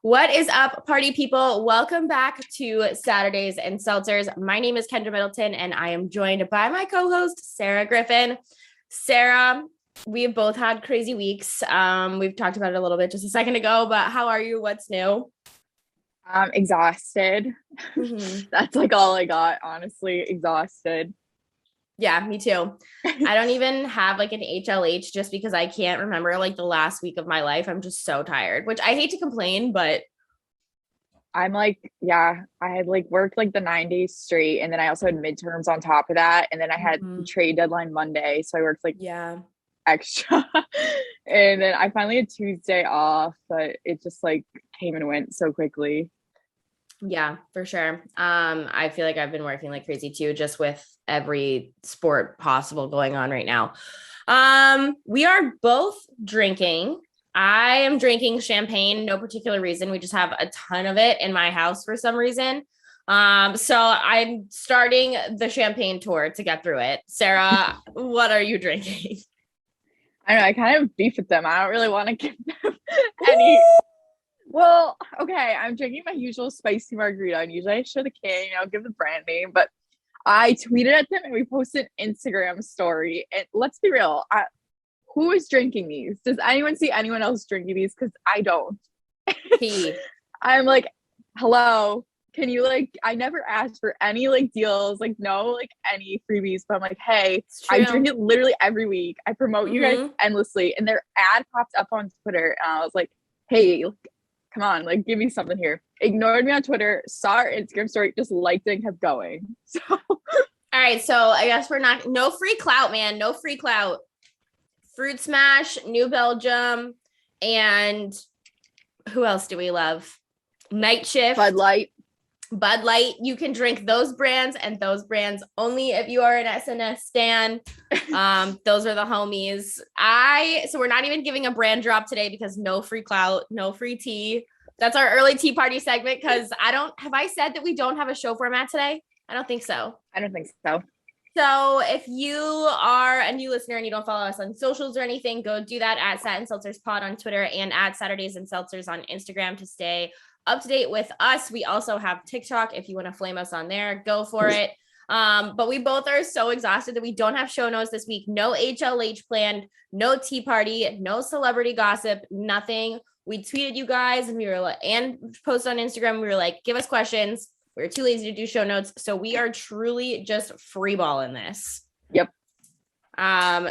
What is up, party people? Welcome back to Saturdays and Seltzers. My name is Kendra Middleton, and I am joined by my co-host, Sarah Griffin. Sarah, we have both had crazy weeks. We've talked about it a little bit just a second ago, but how are you? What's new? I'm exhausted. Mm-hmm. That's like all I got, honestly, exhausted. Yeah, me too. I don't even have like an HLH just because I can't remember like the last week of my life. I'm just so tired, which I hate to complain, but I'm like, yeah, I had like worked like the 9 days straight, and then I also had midterms on top of that, and then I had the Mhm. trade deadline Monday, so I worked like Yeah. extra. And then I finally had Tuesday off, but it just like came and went so quickly. Yeah, for sure. I feel like I've been working like crazy too, just with every sport possible going on right now. We are both drinking. I am drinking champagne, no particular reason. We just have a ton of it in my house for some reason. So I'm starting the champagne tour to get through it. Sarah, what are you drinking? I don't know, I kind of beef with them. I don't really want to give them any. Well, okay, I'm drinking my usual spicy margarita, and usually I show the king, I'll give the brand name, but I tweeted at them and we posted an Instagram story. And let's be real, who is drinking these? Does anyone see anyone else drinking these? Because I don't. Tea. I'm like, hello, can you like? I never asked for any like deals, like no like any freebies, but I'm like, hey, It's I true. drink it literally every week. I promote you guys Mm-hmm. endlessly, and their ad popped up on Twitter, and I was like, hey, come on, like give me something here. Ignored me on Twitter, saw our Instagram story, just liked it and kept going. So All right, so I guess we're not no free clout, man. No free clout. Fruit Smash, New Belgium, and who else do we love? Night Bud Shift, Light. Bud Light. You can drink those brands and those brands only if you are an SNS stan. Those are the homies. So we're not even giving a brand drop today because no free clout, no free tea. That's our early tea party segment because I said that we don't have a show format today? I don't think so. I don't think so. So if you are a new listener and you don't follow us on socials or anything, go do that at SaturdaysNSeltzers Pod on Twitter and at SaturdaysNSeltzers on Instagram to stay up to date with us. We also have TikTok. If you want to flame us on there, go for it. But we both are so exhausted that we don't have show notes this week. No HLH planned, no tea party, no celebrity gossip, nothing. We tweeted you guys and we were like, and posted on Instagram. We were like, give us questions. We were too lazy to do show notes. So we are truly just freeballing this. Yep.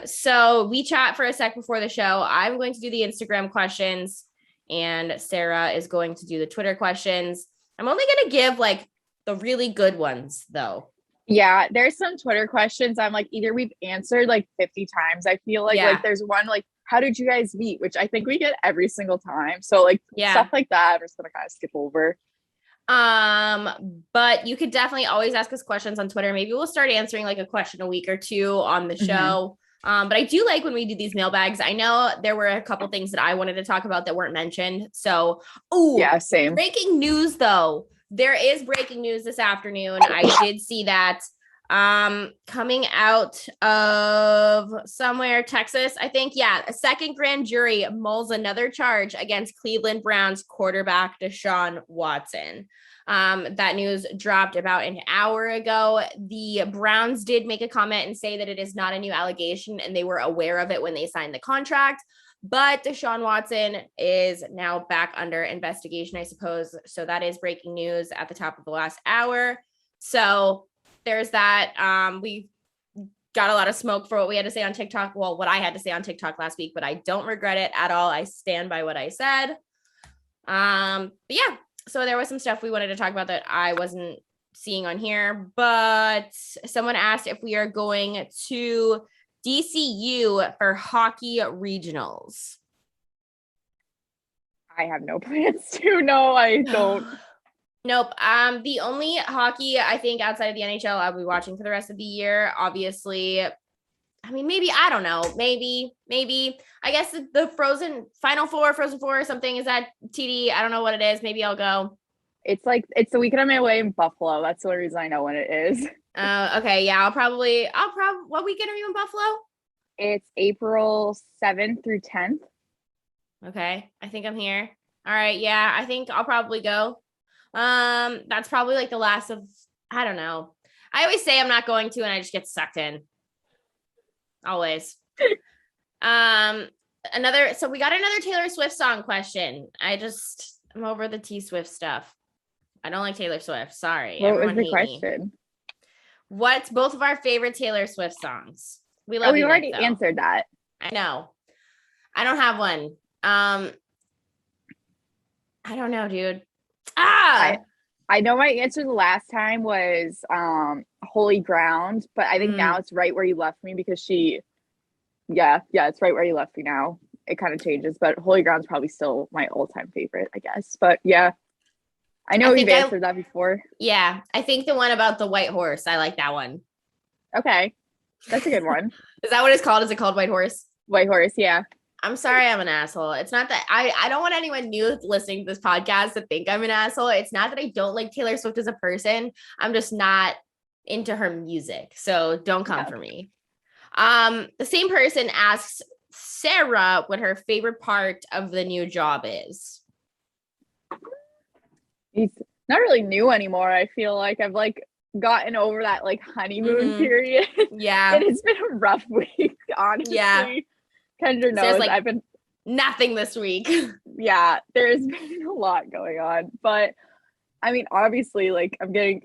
So we chat for a sec before the show. I'm going to do the Instagram questions and Sarah is going to do the Twitter questions. I'm only going to give like the really good ones though. Yeah, there's some Twitter questions I'm like either we've answered like 50 times. I feel like Yeah. there's one like how did you guys meet, which I think we get every single time. So like stuff Yeah. like that I'm just gonna kind of skip over. But you could definitely always ask us questions on Twitter. Maybe we'll start answering like a question a week or two on the Mm-hmm. show. But I do like when we do these mailbags. I know there were a couple things that I wanted to talk about that weren't mentioned. So, Yeah, same. breaking news though. There is breaking news this afternoon. I did see that coming out of somewhere Texas, I think. Yeah, a second grand jury mulls another charge against Cleveland Browns quarterback Deshaun Watson. That news dropped about an hour ago. The Browns did make a comment and say that it is not a new allegation and they were aware of it when they signed the contract. But Deshaun Watson is now back under investigation, I suppose. So that is breaking news at the top of the last hour. So there's that. We got a lot of smoke for what we had to say on TikTok. Well, what I had to say on TikTok last week, but I don't regret it at all. I stand by what I said. But yeah, so there was some stuff we wanted to talk about that I wasn't seeing on here, but someone asked if we are going to DCU for hockey regionals. I have no plans to. No, I don't. Nope. The only hockey I think outside of the NHL I'll be watching for the rest of the year, obviously. I mean, maybe I don't know. Maybe. I guess the Frozen Four or something is that TD. I don't know what it is. Maybe I'll go. It's the weekend on my way in Buffalo. That's the only reason I know when it is. Okay. Yeah. What weekend are you in Buffalo? It's April 7th through 10th. Okay. I think I'm here. All right. Yeah, I think I'll probably go. That's probably like the last of, I don't know. I always say I'm not going to, and I just get sucked in. Always. So we got another Taylor Swift song question. I'm over the T Swift stuff. I don't like Taylor Swift. Sorry. What Everyone was the hate question? me. What's both of our favorite Taylor Swift songs? We love we you, already Nick, though. answered that. I know. I don't have one. I don't know, dude. I know my answer the last time was Holy Ground, but I think now it's Right Where You Left Me because it's Right Where You Left Me now. It kind of changes, but Holy Ground's probably still my all-time favorite, I guess. But yeah, I know we've answered that before. Yeah, I think the one about the white horse, I like that one. Okay, that's a good one. Is that what it's called? Is it called White Horse? White Horse, yeah. I'm sorry I'm an asshole. It's not that I don't want anyone new listening to this podcast to think I'm an asshole. It's not that I don't like Taylor Swift as a person. I'm just not into her music. So don't come for me. The same person asks Sarah what her favorite part of the new job is. He's not really new anymore. I feel like I've gotten over that honeymoon period. Yeah. It has been a rough week, honestly. Yeah. Kendra knows I've been nothing this week. Yeah, there's been a lot going on. But I mean, obviously, I'm getting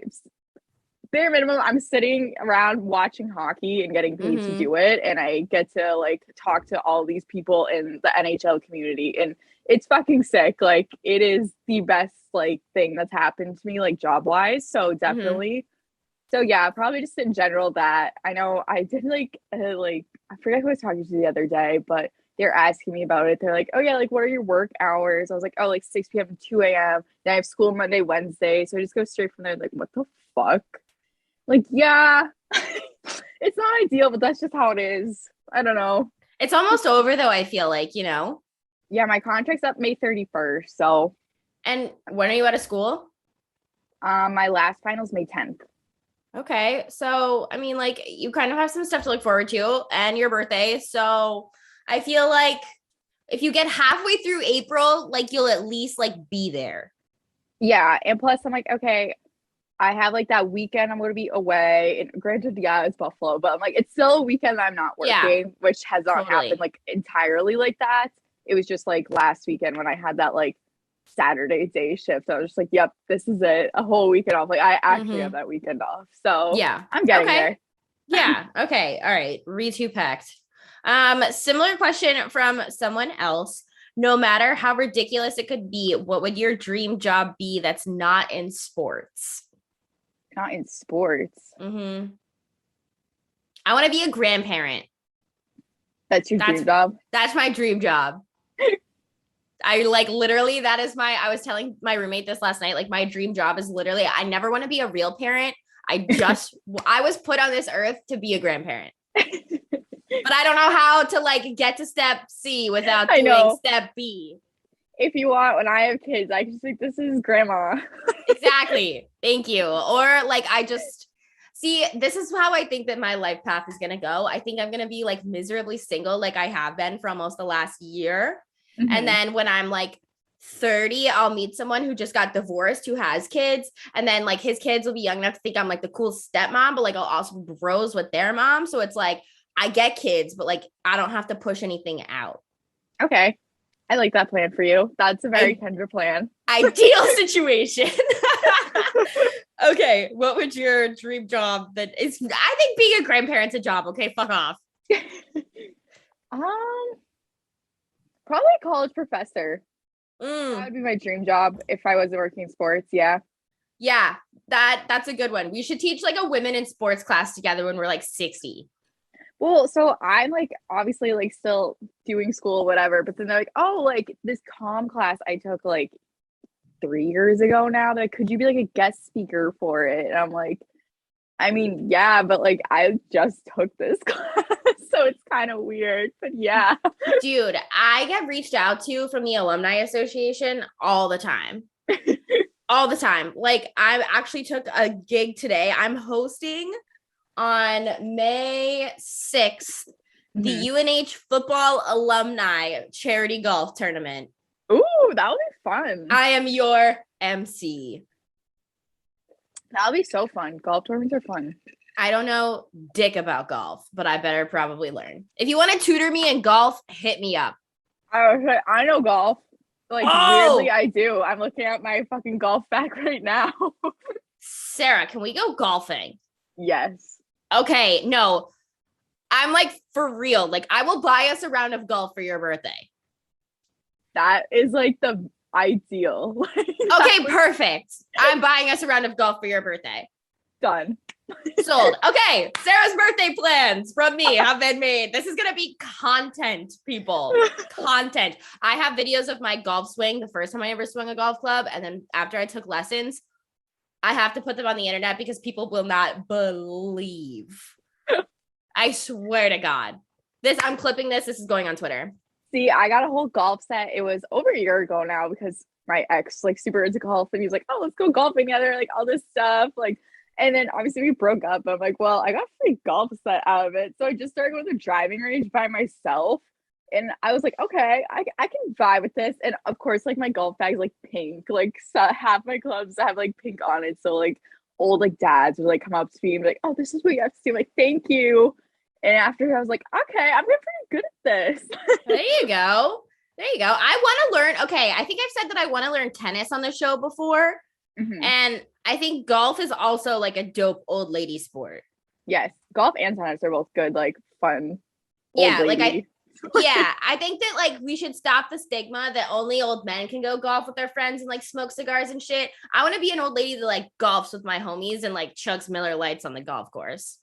bare minimum, I'm sitting around watching hockey and getting paid to do it. And I get to talk to all these people in the NHL community. And it's fucking sick. It is the best thing that's happened to me, job wise. So definitely. So yeah, probably just in general that I know I did I forget who I was talking to the other day, but they're asking me about it. They're like, oh yeah, what are your work hours? I was like, oh, 6 p.m. to 2 a.m. Then I have school Monday, Wednesday. So I just go straight from there. What the fuck? Yeah, it's not ideal, but that's just how it is. I don't know. It's almost over though, I feel like, Yeah, my contract's up May 31st. So. And when are you out of school? My last final's May 10th. Okay. So, I mean, you kind of have some stuff to look forward to and your birthday. So I feel like if you get halfway through April, you'll at least be there. Yeah. And plus I'm okay, I have that weekend I'm going to be away. And granted, yeah, it's Buffalo, but I'm it's still a weekend I'm not working, which has not happened entirely like that. It was just last weekend when I had that Saturday day shift. I was just yep, this is it. A whole weekend off. I actually have that weekend off. So yeah, I'm getting there. Yeah. Okay. All right. Packed. Similar question from someone else. No matter how ridiculous it could be, what would your dream job be that's not in sports? Not in sports. I want to be a grandparent. That's your dream job? That's my dream job. I literally, I was telling my roommate this last night, my dream job is literally, I never want to be a real parent. I was put on this earth to be a grandparent, but I don't know how to get to step C without doing step B. If you want, when I have kids, I can just this is grandma. Exactly. Thank you. Or see, this is how I think that my life path is going to go. I think I'm going to be miserably single. I have been for almost the last year. And then when I'm 30, I'll meet someone who just got divorced, who has kids. And then his kids will be young enough to think I'm the cool stepmom, but I'll also be bros with their mom. So it's I get kids, but I don't have to push anything out. Okay. I like that plan for you. That's a very tender plan. Ideal situation. Okay. What would your dream job I think being a grandparent's a job. Okay. Fuck off. Probably a college professor. That would be my dream job if I wasn't working in sports. Yeah. Yeah. That's a good one. We should teach a women in sports class together when we're 60. Well, so I'm obviously still doing school, whatever, but then they're oh, this comm class I took 3 years ago now, could you be a guest speaker for it? And I'm I mean, yeah, but I just took this class, so it's kind of weird, but yeah. Dude, I get reached out to from the Alumni Association all the time. All the time. I actually took a gig today. I'm hosting on May 6th, the UNH football alumni charity golf tournament. Ooh, that would be fun. I am your MC. That'll be so fun. Golf tournaments are fun. I don't know dick about golf, but I better probably learn. If you want to tutor me in golf, hit me up. I know golf. Like, weirdly, I do. I'm looking at my fucking golf bag right now. Sarah, can we go golfing? Yes. Okay, no. I'm like, for real. Like, I will buy us a round of golf for your birthday. That is like the ideal. Okay, perfect. I'm buying us a round of golf for your birthday. Done. Sold. Okay, Sarah's birthday plans from me have been made. This is going to be content, people. Content. I have videos of my golf swing the first time I ever swung a golf club. And then after I took lessons, I have to put them on the internet because people will not believe. I swear to God. I'm clipping this. This is going on Twitter. See, I got a whole golf set. It was over a year ago now because my ex, like, super into golf. And he's like, oh, let's go golfing together. Like, all this stuff. Like, and then obviously we broke up. I'm like, well, I got a free golf set out of it. So I just started going to the driving range by myself. And I was like, okay, I can vibe with this. And of course, like, my golf bag's like pink. Like, so half my clubs have like pink on it. So like old like dads would like come up to me and be like, oh, this is what you have to do. Like, thank you. And after I was like, okay, I'm pretty good at this. There you go. There you go. I want to learn. Okay, I think I've said that I want to learn tennis on the show before. Mm-hmm. And I think golf is also like a dope old lady sport. Yes, golf and tennis are both good, like, fun. Yeah, like I think that like we should stop the stigma that only old men can go golf with their friends and like smoke cigars and shit. I want to be an old lady that like golfs with my homies and like chugs Miller Lights on the golf course.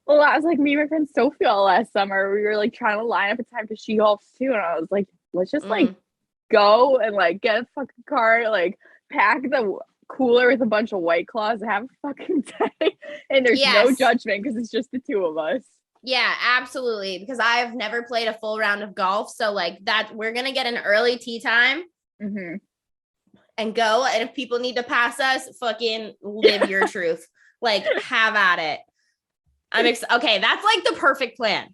Well, that was like me and my friend Sophie all last summer. We were like trying to line up a time because she golfs too, and I was like, let's just like go and like get a fucking car, like pack the cooler with a bunch of White Claws and have a fucking day. And there's no judgment because it's just the two of us. Yeah, absolutely. Because I've never played a full round of golf. So like that, we're going to get an early tee time and go. And if people need to pass us, fucking live your truth. Like, have at it. Okay, that's like the perfect plan.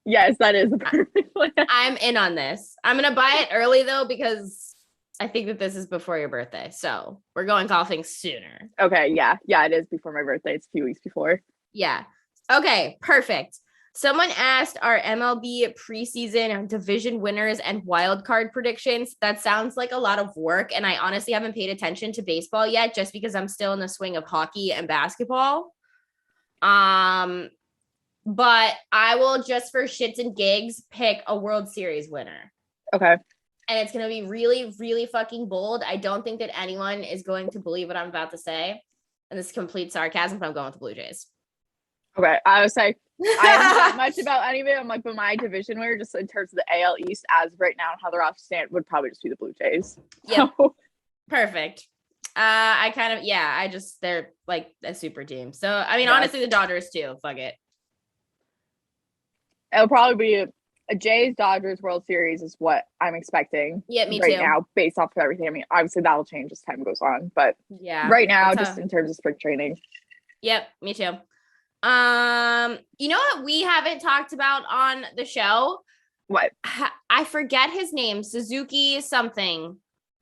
Yes, that is the perfect plan. I'm in on this. I'm going to buy it early though, because I think that this is before your birthday. So we're going golfing sooner. Okay, yeah. Yeah, it is before my birthday. It's a few weeks before. Yeah. Okay, perfect. Someone asked our MLB preseason division winners and wild card predictions. That sounds like a lot of work. And I honestly haven't paid attention to baseball yet, just because I'm still in the swing of hockey and basketball. But I will, just for shits and gigs, pick a World Series winner. Okay. And it's going to be really, really fucking bold. I don't think that anyone is going to believe what I'm about to say. And this is complete sarcasm, but I'm going with the Blue Jays. Okay. I was like, I haven't thought much about any of it. I'm like, but my division winner, just in terms of the AL East as of right now and how the roster stand, would probably just be the Blue Jays. Yeah. So. Perfect. They're like a super team. So, I mean, honestly, the Dodgers too. Fuck it. It'll probably be a Jays-Dodgers World Series is what I'm expecting. Yeah, me right too. Now, based off of everything. I mean, obviously that'll change as time goes on, but yeah, right now, just in terms of spring training. Yep, me too. You know what we haven't talked about on the show? What? I forget his name. Suzuki something.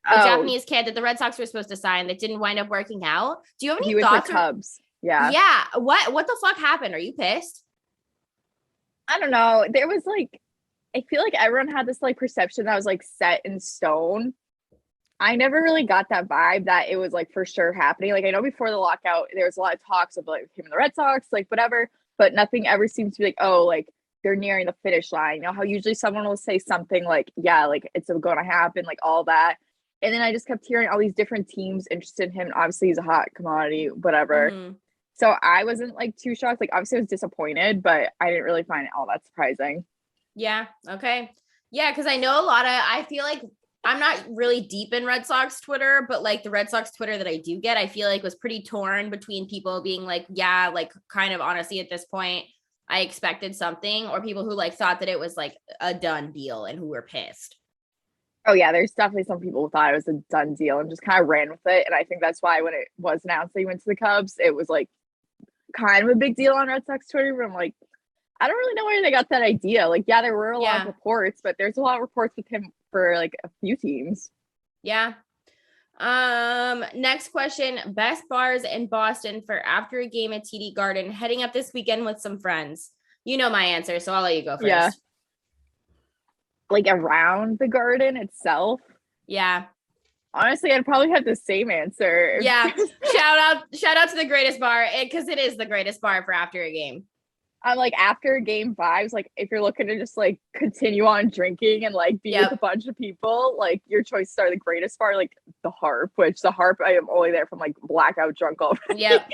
The Japanese kid that the Red Sox were supposed to sign that didn't wind up working out. Do you have any thoughts? He was the Cubs. Yeah. Yeah. What the fuck happened? Are you pissed? I don't know. There was like, I feel like everyone had this like perception that was like set in stone. I never really got that vibe that it was like for sure happening. Like, I know before the lockout, there was a lot of talks of like him and the Red Sox, like whatever, but nothing ever seems to be like, oh, like they're nearing the finish line. You know how usually someone will say something like, yeah, like it's going to happen, like all that. And then I just kept hearing all these different teams interested in him. Obviously, he's a hot commodity, whatever. Mm-hmm. So I wasn't like too shocked. Like, obviously I was disappointed, but I didn't really find it all that surprising. Yeah. Okay. Yeah. Because I know I feel like I'm not really deep in Red Sox Twitter, but like the Red Sox Twitter that I do get, I feel like was pretty torn between people being like, yeah, like kind of honestly at this point, I expected something, or people who like thought that it was like a done deal and who were pissed. Oh yeah, there's definitely some people who thought it was a done deal and just kind of ran with it. And I think that's why when it was announced that he went to the Cubs, it was like kind of a big deal on Red Sox Twitter. But I'm like, I don't really know where they got that idea. Like, yeah, there were a lot of reports, but there's a lot of reports with him for like a few teams. Yeah. Next question. Best bars in Boston for after a game at TD Garden, heading up this weekend with some friends. You know my answer, so I'll let you go first. Yeah. Like around the garden itself? Yeah. Honestly, I'd probably have the same answer. Yeah. shout out to the greatest bar, because it is the greatest bar for after a game. I'm like, after game vibes, like if you're looking to just like continue on drinking and like be with a bunch of people, like your choices are the greatest bar, like the Harp, which the Harp I am only there from like blackout drunk already. Yep.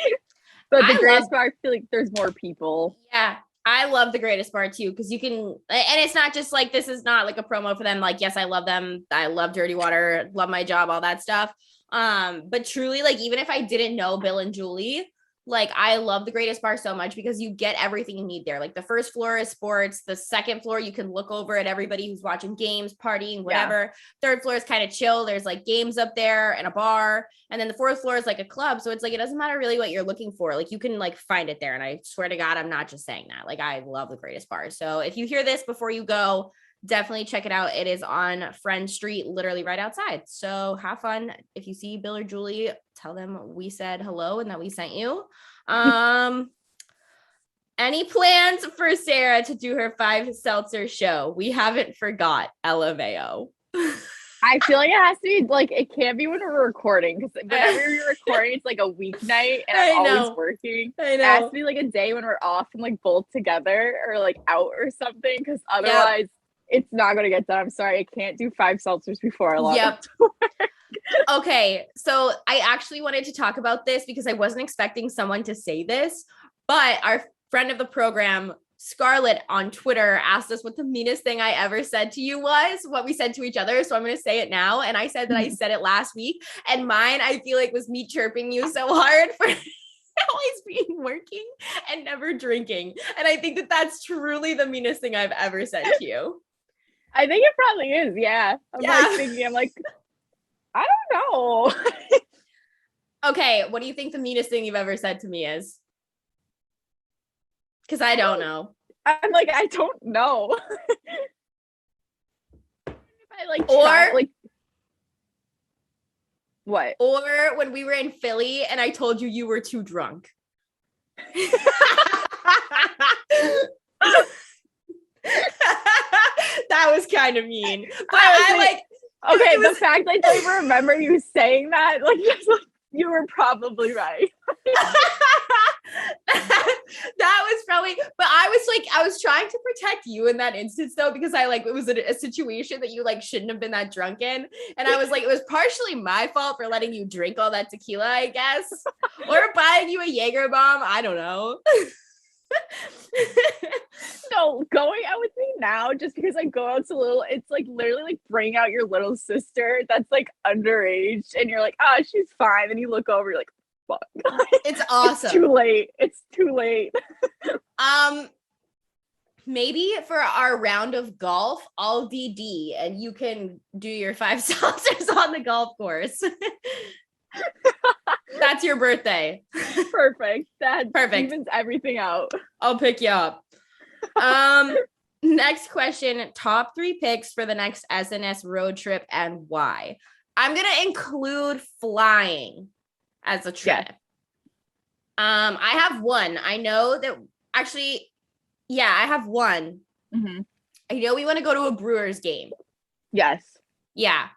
But the greatest bar, I feel like there's more people. Yeah. I love the greatest bar too, because you can, and it's not just like, this is not like a promo for them. Like, yes, I love them. I love Dirty Water, love my job, all that stuff. But truly, like, even if I didn't know Bill and Julie, like, I love the greatest bar so much because you get everything you need there. Like, the first floor is sports. The second floor, you can look over at everybody who's watching games, partying, whatever. Yeah. Third floor is kind of chill. There's like games up there and a bar. And then the fourth floor is like a club. So it's like, it doesn't matter really what you're looking for. Like, you can like find it there. And I swear to God, I'm not just saying that. Like, I love the greatest bar. So if you hear this before you go, definitely check it out. It is on Friend Street, literally right outside. So have fun. If you see Bill or Julie, tell them we said hello and that we sent you. Any plans for Sarah to do her 5 seltzer show? We haven't forgot. LMAO. I feel like it has to be like, it can't be when we're recording, because whenever you're recording, it's like a weeknight and I'm always working. I know. It has to be like a day when we're off and like both together or like out or something, because otherwise it's not going to get done. I'm sorry. I can't do 5 seltzers before I log up to work. Okay. So I actually wanted to talk about this because I wasn't expecting someone to say this, but our friend of the program, Scarlett, on Twitter asked us what the meanest thing I ever said to you was, what we said to each other. So I'm going to say it now. And I said that I said it last week, and mine, I feel like, was me chirping you so hard for always being working and never drinking. And I think that that's truly the meanest thing I've ever said to you. I think it probably is. Yeah. I'm like, I don't know. Okay. What do you think the meanest thing you've ever said to me is? Because I don't know. I'm like, I don't know. If I like, what? Or when we were in Philly and I told you were too drunk. That was kind of mean. But okay, the fact that I don't even remember you saying that, like, just like, you were probably right. That was probably, but I was trying to protect you in that instance though, because it was a situation that you like shouldn't have been that drunk in. And I was like, it was partially my fault for letting you drink all that tequila, I guess, or buying you a Jaeger bomb. I don't know. No, going out with me now, just because I go out so little, it's like literally like bring out your little sister that's like underage and you're like, oh, she's fine. And you look over, you're like, fuck. It's awesome. It's too late. Maybe for our round of golf, I'll DD and you can do your 5 seltzers on the golf course. That's your birthday. Perfect. That evens everything out. I'll pick you up. Next question, top 3 picks for the next SNS road trip and why? I'm going to include flying as a trip. Yeah. I have one. I know that actually, yeah, I have one. Mm-hmm. I know we want to go to a Brewers game. Yes. Yeah.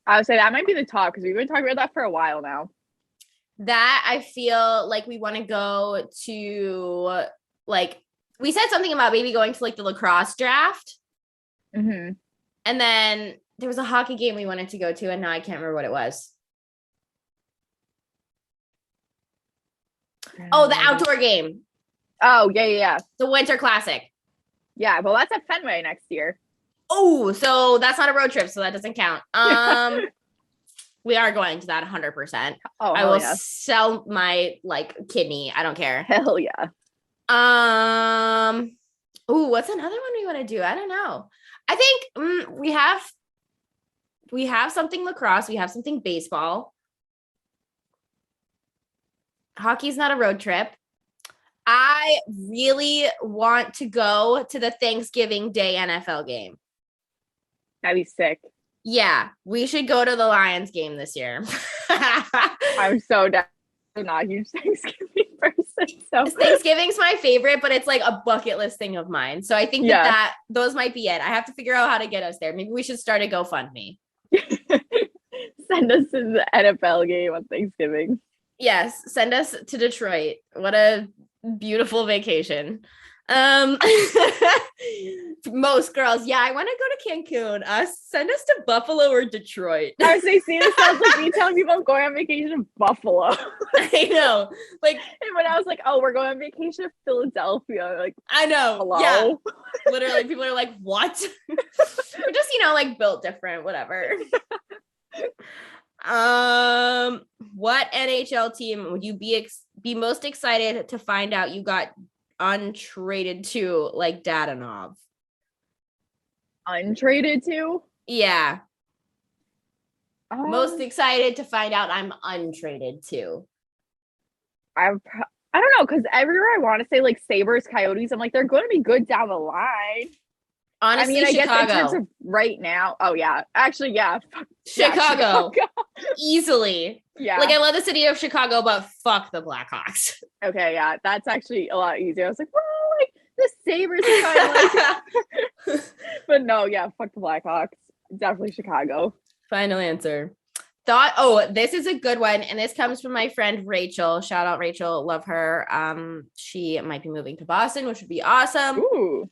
I would say that might be the top because we've been talking about that for a while now. That I feel like we want to go to, like, we said something about maybe going to like the lacrosse draft. Mm-hmm. And then there was a hockey game we wanted to go to, and now I can't remember what it was. Oh, the outdoor game. Oh, yeah. The Winter Classic. Yeah, well, that's at Fenway next year. Oh, so that's not a road trip, so that doesn't count. We are going to that 100%. Oh, I will sell my like kidney. I don't care. Hell yeah. Oh, what's another one we want to do? I don't know. I think we have something lacrosse. We have something baseball. Hockey's not a road trip. I really want to go to the Thanksgiving Day NFL game. That'd be sick. Yeah, we should go to the Lions game this year. I'm so down. I'm not a huge Thanksgiving person. So Thanksgiving's my favorite, but it's like a bucket list thing of mine. So I think that those might be it. I have to figure out how to get us there. Maybe we should start a GoFundMe. Send us to the NFL game on Thanksgiving. Yes, send us to Detroit. What a beautiful vacation. Most girls, yeah, I want to go to Cancun. Send us to Buffalo or Detroit. I was saying, see, this sounds like me telling people I'm going on vacation in Buffalo. I know. Like, and when I was like, oh, we're going on vacation to Philadelphia, like, I know. hello? Yeah. Literally, people are like, what? We're just, like built different, whatever. What NHL team would you be most excited to find out you got untraded to, like Dadanov? Untraded to? Yeah. Most excited to find out I'm untraded to. I don't know, because everywhere I want to say like Sabres, Coyotes, I'm like, they're going to be good down the line. Honestly, I Chicago. guess in terms of right now. Oh, yeah. Actually, yeah. Chicago. Easily. Yeah. Like, I love the city of Chicago, but fuck the Blackhawks. Okay, yeah. That's actually a lot easier. I was like, well, like, the Sabres are kind of like... But no, yeah, fuck the Blackhawks. Definitely Chicago. Final answer. This is a good one. And this comes from my friend Rachel. Shout out Rachel. Love her. She might be moving to Boston, which would be awesome. Ooh.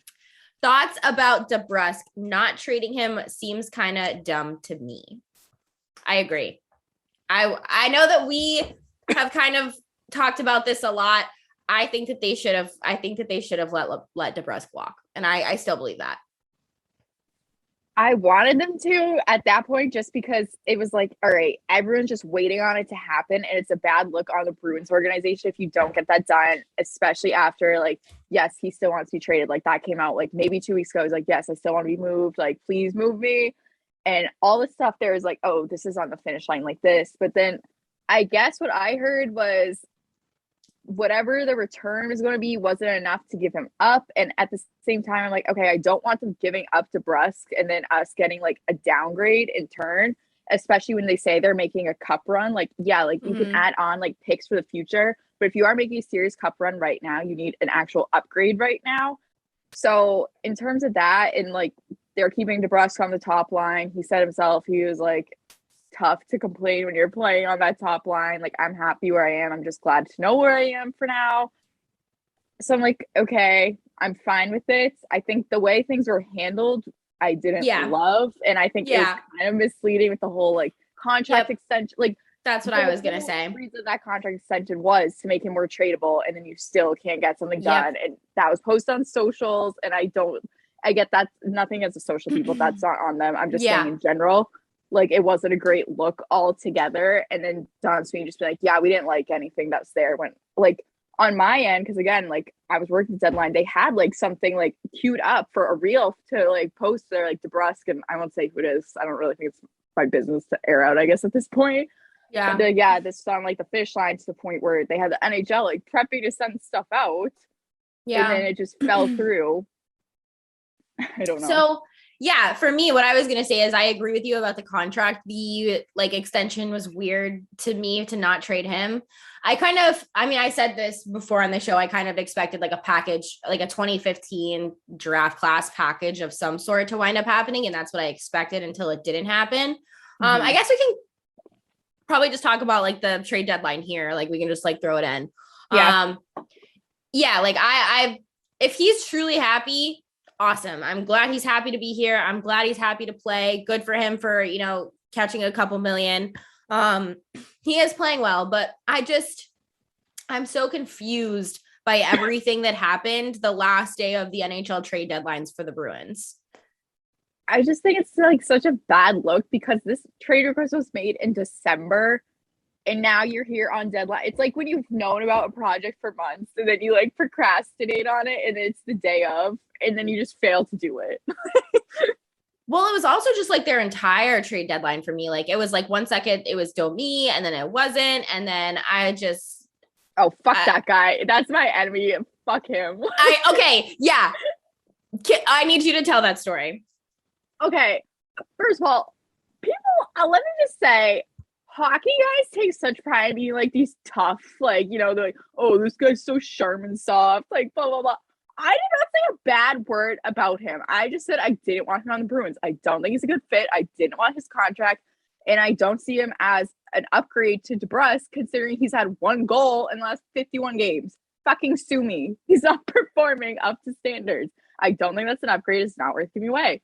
Thoughts about DeBrusk? Not trading him seems kind of dumb to me. I agree. I know that we have kind of talked about this a lot. I think that they should have let DeBrusk walk. And I still believe that. I wanted them to at that point just because it was like, all right, everyone's just waiting on it to happen. And it's a bad look on the Bruins organization if you don't get that done, especially after, like, yes, he still wants to be traded. Like, that came out like maybe 2 weeks ago. I was like, yes, I still want to be moved. Like, please move me. And all the stuff there is like, oh, this is on the finish line like this. But then I guess what I heard was whatever the return was going to be wasn't enough to give him up. And at the same time, I'm like, okay, I don't want them giving up to Brusque and then us getting like a downgrade in turn, especially when they say they're making a cup run. Like, yeah, like you can add on like picks for the future, but if you are making a serious cup run right now, you need an actual upgrade right now. So in terms of that, and like they're keeping DeBrusk on the top line, he said himself, he was like, tough to complain when you're playing on that top line. Like, I'm happy where I am. I'm just glad to know where I am for now. So I'm like, okay, I'm fine with it. I think the way things were handled, I didn't love. And I think it was kind of misleading with the whole like contract extension. Like, that's what I was going to say. The reason that contract extension was to make him more tradable, and then you still can't get something done. And that was posted on socials. And I get that nothing as a social people, that's not on them. I'm just saying in general. Like, it wasn't a great look altogether. And then Don Sweeney just be like, yeah, we didn't like anything that's there. When, like, on my end, because again, like, I was working deadline, they had like something like queued up for a reel to like post there, like DeBrusk, and I won't say who it is. I don't really think it's my business to air out, I guess, at this point. Yeah. But this is on like the fish line to the point where they had the NHL like prepping to send stuff out. Yeah. And then it just fell through. I don't know. So, yeah, for me, what I was going to say is I agree with you about the contract. The like extension was weird to me to not trade him. I said this before on the show, I kind of expected like a package, like a 2015 draft class package of some sort to wind up happening. And that's what I expected until it didn't happen. I guess we can probably just talk about like the trade deadline here. Like, we can just like throw it in. Like if he's truly happy, awesome. I'm glad he's happy to be here. I'm glad he's happy to play. Good for him for, catching a couple million. He is playing well, but I'm so confused by everything that happened the last day of the NHL trade deadlines for the Bruins. I just think it's like such a bad look because this trade request was made in December. And now you're here on deadline. It's like when you've known about a project for months and then you like procrastinate on it and it's the day of, and then you just fail to do it. Well, it was also just like their entire trade deadline for me. Like, it was like 1 second it was Domi and then it wasn't. And then I just. Oh, fuck that guy. That's my enemy. Fuck him. Okay. Yeah. I need you to tell that story. Okay. First of all, let me just say, hockey guys take such pride in being like these tough, like, you know, they're like, oh, this guy's so sharp and soft, like blah blah blah. I did not say a bad word about him. I just said I didn't want him on the Bruins. I don't think he's a good fit. I didn't want his contract, and I don't see him as an upgrade to DeBrusque, considering he's had 1 goal in the last 51 games. Fucking sue me. He's not performing up to standards. I don't think that's an upgrade. It's not worth giving away.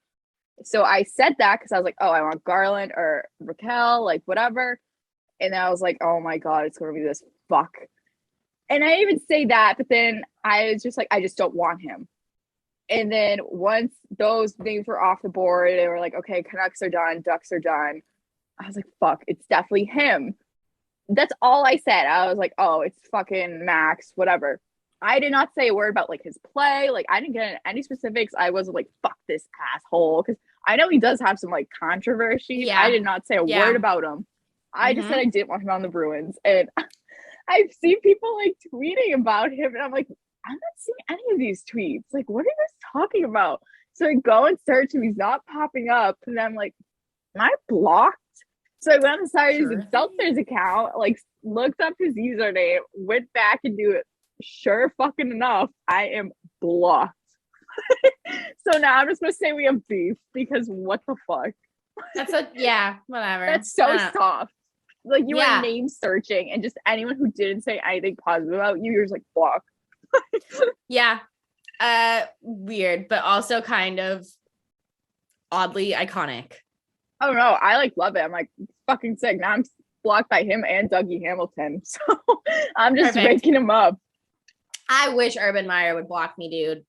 So I said that because I was like, oh, I want Garland or Raquel, like whatever. And then I was like, oh my God, it's going to be this fuck. And I didn't even say that, but then I was just like, I just don't want him. And then once those names were off the board, they were like, okay, Canucks are done, Ducks are done. I was like, fuck, it's definitely him. That's all I said. I was like, oh, it's fucking Max, whatever. I did not say a word about like his play. Like I didn't get any specifics. I wasn't like, fuck this asshole. Because I know he does have some like controversy. Yeah. I did not say a word about him. I just said I didn't want him on the Bruins. And I've seen people like tweeting about him. And I'm like, I'm not seeing any of these tweets. Like, what are you guys talking about? So I go and search him. He's not popping up. And I'm like, am I blocked? So I went on the SaturdaysNSeltzers account, like looked up his username, went back and do it. Sure fucking enough, I am blocked. So now I'm just gonna say we have beef because what the fuck? Whatever. That's so soft. Like you were name searching and just anyone who didn't say anything positive about you, you're just like blocked. Weird, but also kind of oddly iconic. Oh no, I like love it. I'm like fucking sick. Now I'm blocked by him and Dougie Hamilton. So I'm just waking him up. I wish Urban Meyer would block me, dude.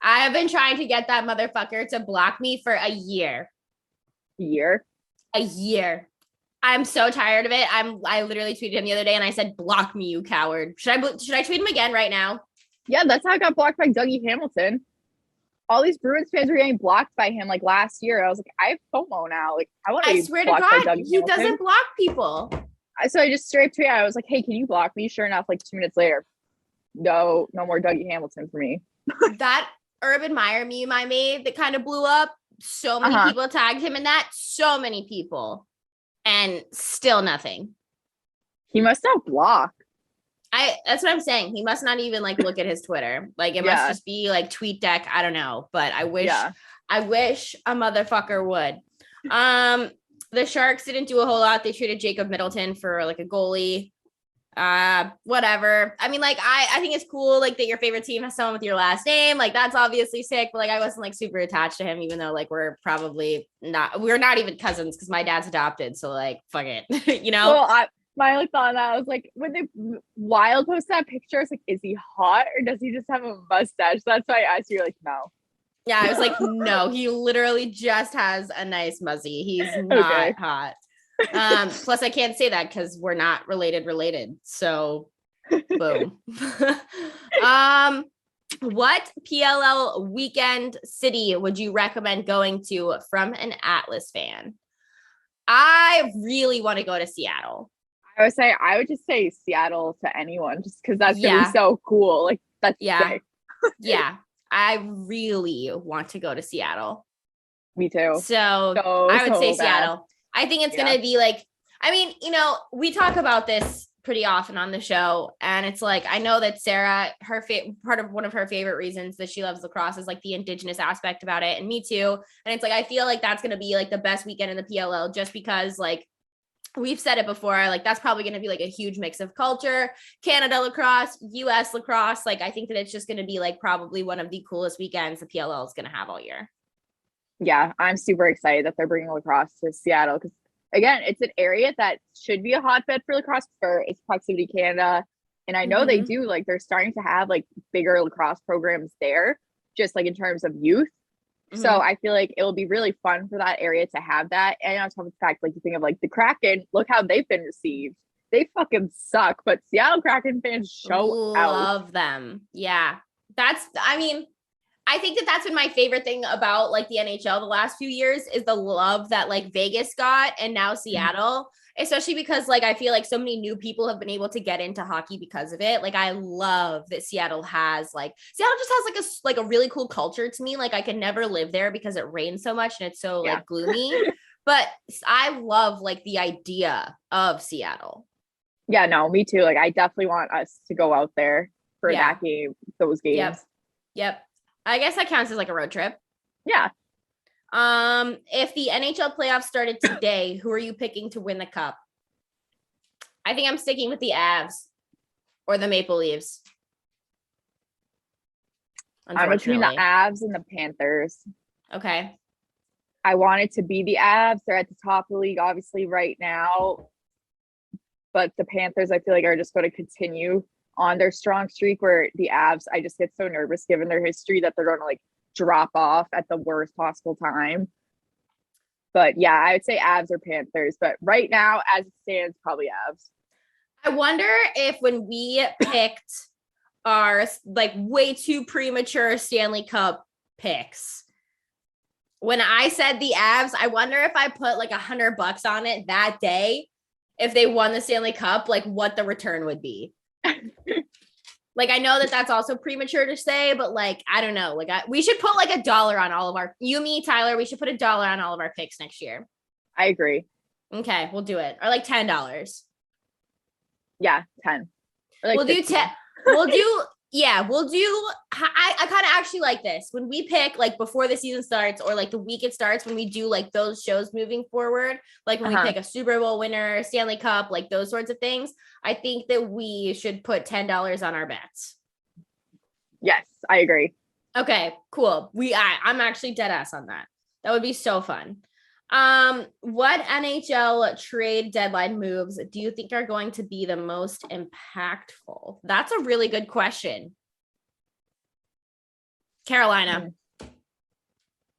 I have been trying to get that motherfucker to block me for a year. A year. I'm so tired of it. I literally tweeted him the other day and I said, block me, you coward. Should I tweet him again right now? Yeah, that's how I got blocked by Dougie Hamilton. All these Bruins fans were getting blocked by him like last year. I was like, I have FOMO now. Like, I swear to God, he doesn't block people. So I just straight tweeted. I was like, hey, can you block me? Sure enough, like 2 minutes later, no more Dougie Hamilton for me. That Urban Meyer meme I made that kind of blew up. So many people tagged him in that. So many people. And still nothing. He must not block. That's what I'm saying. He must not even like look at his Twitter. Like it must just be like tweet deck. I don't know, but I wish a motherfucker would. The Sharks didn't do a whole lot. They treated Jacob Middleton for like a goalie. Whatever. I mean, like I think it's cool like that your favorite team has someone with your last name. Like that's obviously sick, but like I wasn't like super attached to him, even though like we're not even cousins because my dad's adopted. So like fuck it. You know? Well, my only thought on that, I was like, when they Wild post that picture, I was like, is he hot or does he just have a mustache? That's why I asked you, like, no. Yeah, I was like, no, he literally just has a nice muzzy. He's not hot. Plus I can't say that because we're not related. So boom. What PLL weekend city would you recommend going to from an Atlas fan? I really want to go to Seattle. I would just say Seattle to anyone just because that's gonna be so cool. Like that's sick. Yeah. I really want to go to Seattle. Me too. So I would say Seattle. I think it's gonna be like, I mean, you know, we talk about this pretty often on the show, and it's like I know that Sarah, one of her favorite reasons that she loves lacrosse is like the Indigenous aspect about it, and me too. And it's like I feel like that's gonna be like the best weekend in the PLL, just because like we've said it before, like that's probably going to be like a huge mix of culture, Canada lacrosse, US lacrosse. Like I think that it's just going to be like probably one of the coolest weekends the PLL is going to have all year. Yeah, I'm super excited that they're bringing lacrosse to Seattle because again, it's an area that should be a hotbed for lacrosse for its proximity to Canada. And I know they do, like they're starting to have like bigger lacrosse programs there, just like in terms of youth. So I feel like it will be really fun for that area to have that. And on top of the fact, like you think of like the Kraken, look how they've been received. They fucking suck, but Seattle Kraken fans show out. Love them. Yeah. I think that that's been my favorite thing about like the NHL the last few years is the love that like Vegas got and now Seattle, especially because like I feel like so many new people have been able to get into hockey because of it. Like I love that Seattle just has like a really cool culture to me. Like I could never live there because it rains so much and it's so like gloomy. But I love like the idea of Seattle. Yeah, no, me too. Like I definitely want us to go out there for Yeah. that game, those games. Yep. I guess that counts as like a road trip. Yeah. If the NHL playoffs started today, who are you picking to win the cup? I think I'm sticking with the Avs or the Maple Leafs. I'm between the Avs and the Panthers. Okay. I want it to be the Avs. They're at the top of the league, obviously, right now. But the Panthers, I feel like, are just going to continue on their strong streak, where the Avs, I just get so nervous given their history that they're going to like drop off at the worst possible time. But yeah, I would say Avs or Panthers. But right now, as it stands, probably Avs. I wonder if when we picked our like way too premature Stanley Cup picks, when I said the Avs, I wonder if I put like $100 on it that day, if they won the Stanley Cup, like what the return would be. Like, I know that that's also premature to say, but like, I don't know. Like, we should put like $1 on all of our, you, me, Tyler, we should put $1 on all of our picks next year. I agree. Okay, we'll do it. Or like $10. Yeah, 10. Or like we'll 15. do 10. We'll do, yeah, we'll do. I kind of actually like this. When we pick like before the season starts or like the week it starts, when we do like those shows moving forward, like when we pick a Super Bowl winner, Stanley Cup, like those sorts of things, I think that we should put $10 on our bets. Yes, I agree. Okay, cool. I'm actually dead ass on that. That would be so fun. What NHL trade deadline moves do you think are going to be the most impactful? That's a really good question. Carolina.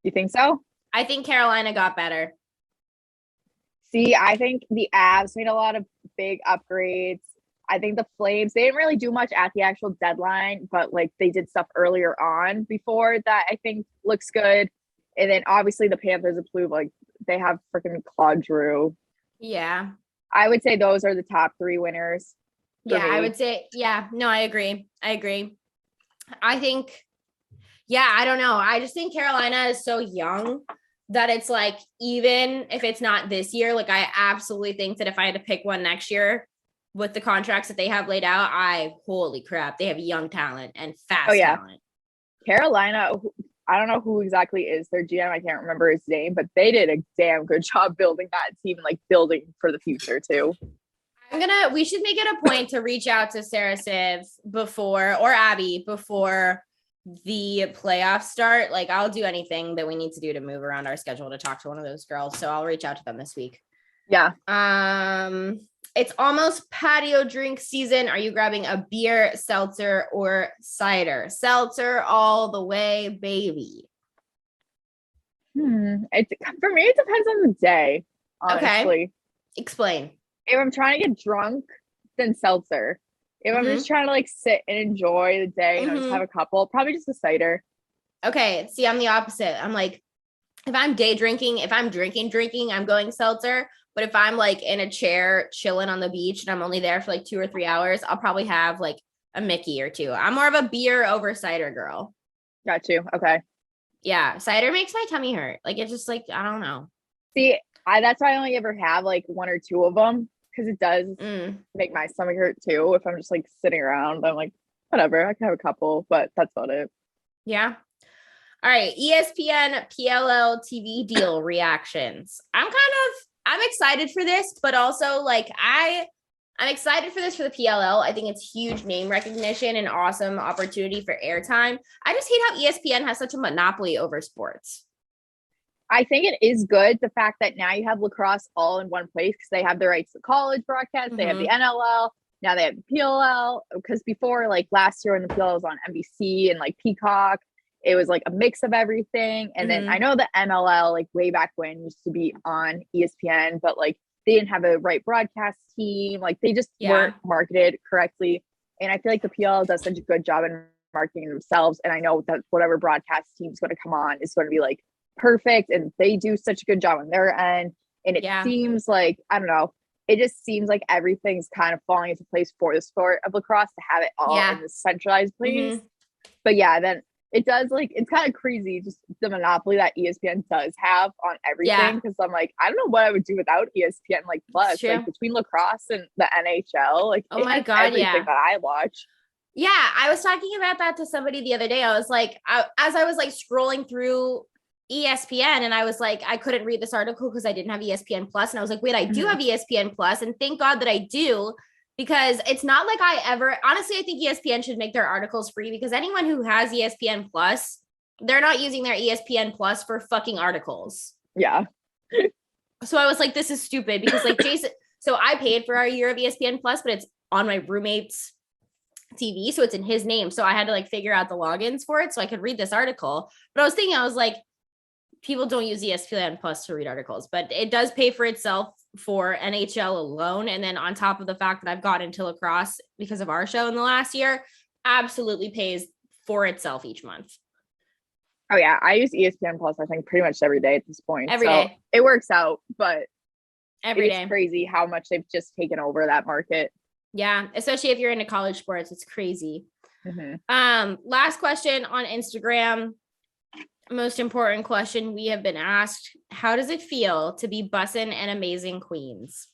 You think so? I think Carolina got better. See, I think the Avs made a lot of big upgrades. I think the Flames, they didn't really do much at the actual deadline, but like they did stuff earlier on before that I think looks good. And then obviously the Panthers improved, like they have freaking Claude Giroux. Yeah. I would say those are the top 3 winners. Yeah, I would say, yeah, no, I agree. I think, yeah, I don't know. I just think Carolina is so young that it's like, even if it's not this year, like I absolutely think that if I had to pick one next year with the contracts that they have laid out, holy crap, they have young talent and fast talent. Carolina, I don't know who exactly is their GM. I can't remember his name, but they did a damn good job building that team, like building for the future too. We should make it a point to reach out to Sarah Siv or Abby before the playoffs start. Like I'll do anything that we need to do to move around our schedule to talk to one of those girls. So I'll reach out to them this week. Yeah. It's almost patio drink season. Are you grabbing a beer, seltzer, or cider? Seltzer all the way, baby. For me, it depends on the day, honestly. Okay. Explain. If I'm trying to get drunk, then seltzer. If I'm just trying to like sit and enjoy the day, just have a couple, probably just a cider. Okay. See, I'm the opposite. I'm like, if I'm day drinking, if I'm drinking, I'm going seltzer. But if I'm like in a chair chilling on the beach and I'm only there for like 2 or 3 hours, I'll probably have like a Mickey or 2. I'm more of a beer over cider girl. Got you. Okay. Yeah. Cider makes my tummy hurt. Like it's just like, I don't know. See, that's why I only ever have like 1 or 2 of them, because it does make my stomach hurt too. If I'm just like sitting around, I'm like, whatever, I can have a couple, but that's about it. Yeah. All right. ESPN PLL TV deal reactions. I'm excited for this, but also like I'm excited for this for the PLL. I think it's huge name recognition and awesome opportunity for airtime. I just hate how ESPN has such a monopoly over sports. I think it is good, the fact that now you have lacrosse all in one place, because they have the rights to college broadcast, they have the NLL, now they have the PLL, because before, like last year when the PLL was on NBC and like Peacock, it was like a mix of everything. And then I know the NLL, like way back when, used to be on ESPN, but like they didn't have a right broadcast team. Like they just weren't marketed correctly. And I feel like the PLL does such a good job in marketing themselves. And I know that whatever broadcast team is going to come on is going to be like perfect. And they do such a good job on their end. And it seems like, I don't know, it just seems like everything's kind of falling into place for the sport of lacrosse to have it all in this centralized place. But yeah, then It does, like, it's kind of crazy, just the monopoly that ESPN does have on everything. Because I'm like, I don't know what I would do without ESPN, like, plus, like, between lacrosse and the NHL, like, oh it my has God, everything that I watch. Yeah, I was talking about that to somebody the other day. I was like, as I was like scrolling through ESPN, and I was like, I couldn't read this article because I didn't have ESPN Plus. And I was like, wait, I do have ESPN Plus. And thank God that I do, because it's not like honestly, I think ESPN should make their articles free, because anyone who has ESPN Plus, they're not using their ESPN Plus for fucking articles. Yeah. So I was like, this is stupid, because like Jason, so I paid for our year of ESPN Plus, but it's on my roommate's TV, so it's in his name. So I had to like figure out the logins for it so I could read this article. But I was like, people don't use ESPN Plus to read articles, but it does pay for itself for NHL alone. And then on top of the fact that I've gotten into lacrosse because of our show in the last year, absolutely pays for itself each month. Oh yeah, I use ESPN Plus, I think, pretty much every day at this point. Every day. It works out, but every day. It's crazy how much they've just taken over that market. Yeah, especially if you're into college sports, it's crazy. Last question on Instagram. Most important question we have been asked: how does it feel to be bussin' and amazing queens?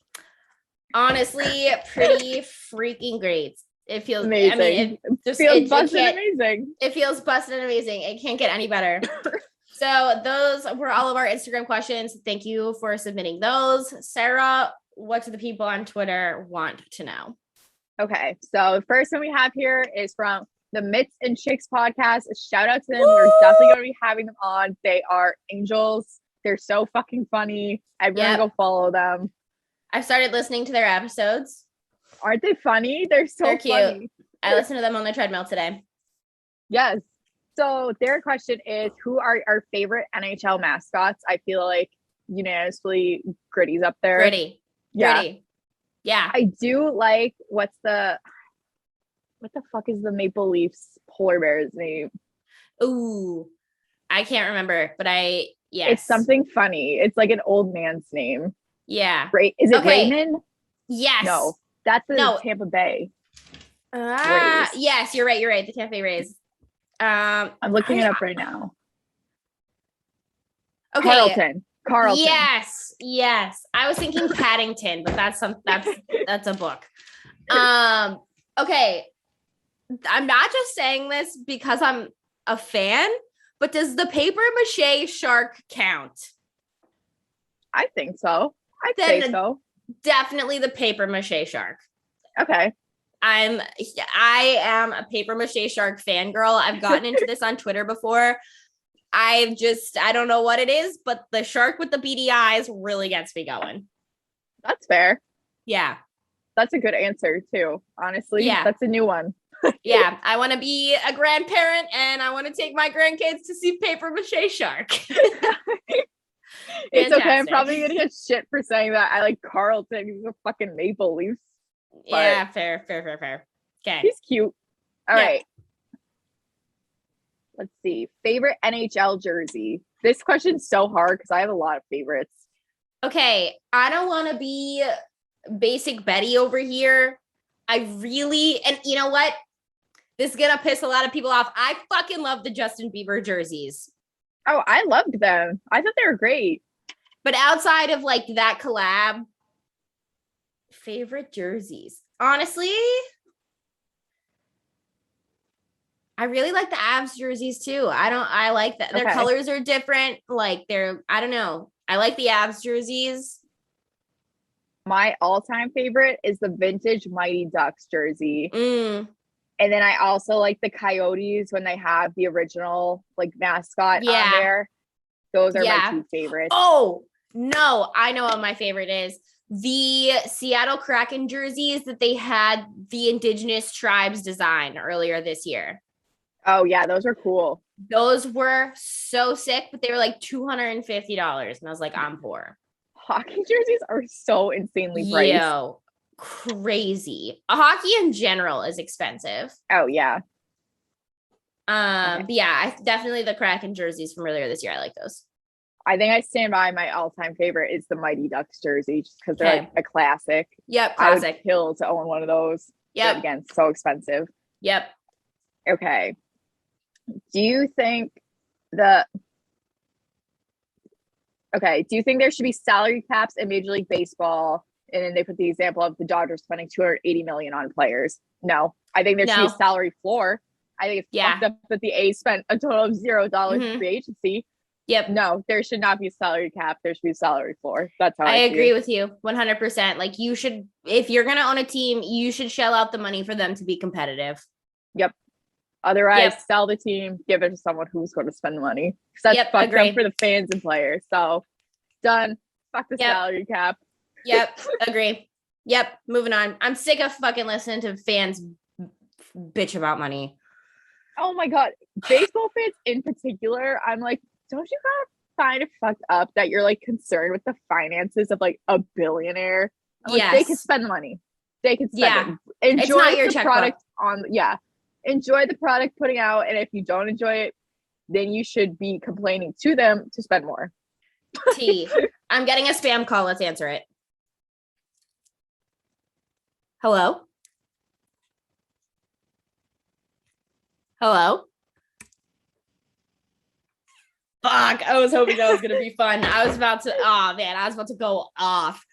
Honestly, pretty freaking great. It feels amazing. I mean, it feels bussin' amazing. It feels bussin' and amazing. It can't get any better. So those were all of our Instagram questions. Thank you for submitting those. Sarah, what do the people on Twitter want to know? Okay, so the first one we have here is from the Mitts and Chicks podcast. A shout out to them. We're definitely going to be having them on. They are angels. They're so fucking funny. Everyone go follow them. I've started listening to their episodes. Aren't they funny? They're so cute. Funny. I listened to them on the treadmill today. Yes. So their question is, who are our favorite NHL mascots? I feel like unanimously Gritty's up there. Gritty. Yeah. Gritty. Yeah. I do like, what the fuck is the Maple Leafs polar bear's name? Ooh, I can't remember, but yes. It's something funny. It's like an old man's name. Yeah. Is it Raymond? Yes. No, that's the Tampa Bay. Yes, you're right. The Tampa Bay Rays. I'm looking it up right now. Okay. Carlton. Yes. I was thinking Paddington, but that's a book. Okay. I'm not just saying this because I'm a fan, but does the paper mache shark count? I think so. I'd say so. Definitely the paper mache shark. Okay. I am a paper mache shark fangirl. I've gotten into this on Twitter before. I don't know what it is, but the shark with the beady eyes really gets me going. That's fair. Yeah. That's a good answer too. Honestly, that's a new one. Yeah. I want to be a grandparent and I want to take my grandkids to see paper mache shark. It's okay. I'm probably going to get shit for saying that. I like Carlton. He's a fucking Maple Leafs. Yeah. Fair. Okay. He's cute. All right. Let's see. Favorite NHL jersey. This question's so hard because I have a lot of favorites. Okay. I don't want to be basic Betty over here. And you know what? This is going to piss a lot of people off. I fucking love the Justin Bieber jerseys. Oh, I loved them. I thought they were great. But outside of like that collab, favorite jerseys. Honestly, I really like the Avs jerseys too. I like that. Their colors are different. Like I don't know. I like the Avs jerseys. My all-time favorite is the vintage Mighty Ducks jersey. And then I also like the Coyotes when they have the original like mascot on there. Those are my two favorites. Oh, no. I know what my favorite is. The Seattle Kraken jerseys that they had the indigenous tribes design earlier this year. Oh, yeah. Those are cool. Those were so sick, but they were like $250. And I was like, I'm poor. Hockey jerseys are so insanely priced. Yo, crazy. Hockey in general is expensive. Oh, yeah. But yeah, definitely the Kraken jerseys from earlier this year. I like those. I think I stand by my all-time favorite is the Mighty Ducks jersey just because they're like a classic. Yep, classic. I would kill to own one of those. Yep. But again, so expensive. Yep. Okay. Do you think the do you think there should be salary caps in Major League Baseball? And then they put the example of the Dodgers spending 280 million on players. No, I think there should be a No. salary floor. I think it's Yeah. fucked up that the A's spent a total of $0 Mhm. free agency. Yep. No, there should not be a salary cap. There should be a salary floor. That's how I I agree it. with you 100%. Like you should, if you're going to own a team, you should shell out the money for them to be competitive. Yep. Otherwise, Yep. sell the team, give it to someone who's going to spend the money. Because that's fucked agree. up for the fans and players. So, done. Fuck the salary cap. Yep, agree. Yep, moving on. I'm sick of fucking listening to fans bitch about money. Oh my God. Baseball fans in particular, I'm like, don't you gotta find it fucked up that you're like concerned with the finances of like a billionaire? Like, they can spend the money. They can spend it. Enjoy the product enjoy the product putting out, and if you don't enjoy it, then you should be complaining to them to spend more. T. I'm getting a spam call. Let's answer it. Hello? Hello? Fuck, I was hoping that was going to be fun. I was about to go off.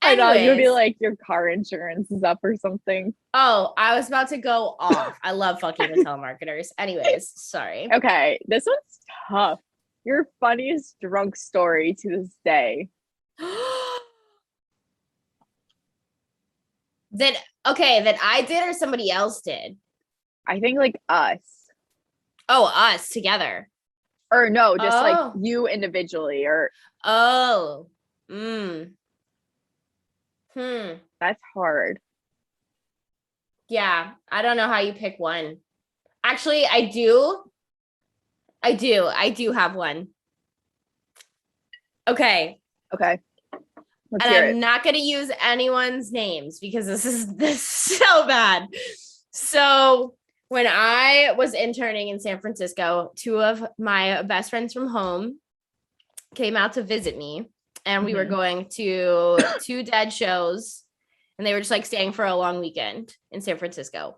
I know, you'd be like, your car insurance is up or something. Oh, I was about to go off. I love fucking the telemarketers. Anyways, sorry. Okay, this one's tough. Your funniest drunk story to this day. that I did or somebody else did? I think like us. Oh, us together. Or no, just like you individually or. Oh. That's hard. Yeah, I don't know how you pick one. Actually, I do have one. Okay. Let's and hear I'm not going to use anyone's names because this is so bad. So when I was interning in San Francisco, two of my best friends from home came out to visit me, and we were going to 2 Dead shows, and they were just like staying for a long weekend in San Francisco.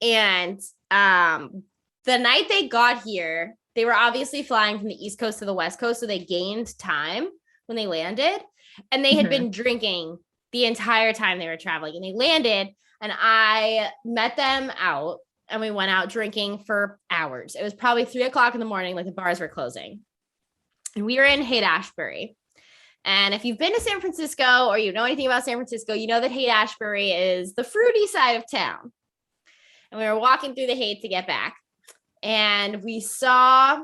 And the night they got here, they were obviously flying from the East Coast to the West Coast, so they gained time when they landed, and they had been drinking the entire time they were traveling. And they landed, and I met them out, and we went out drinking for hours. It was probably 3:00 in the morning, like the bars were closing. And we were in Haight-Ashbury. And if you've been to San Francisco or you know anything about San Francisco, you know that Haight-Ashbury is the fruity side of town. And we were walking through the Haight to get back, and we saw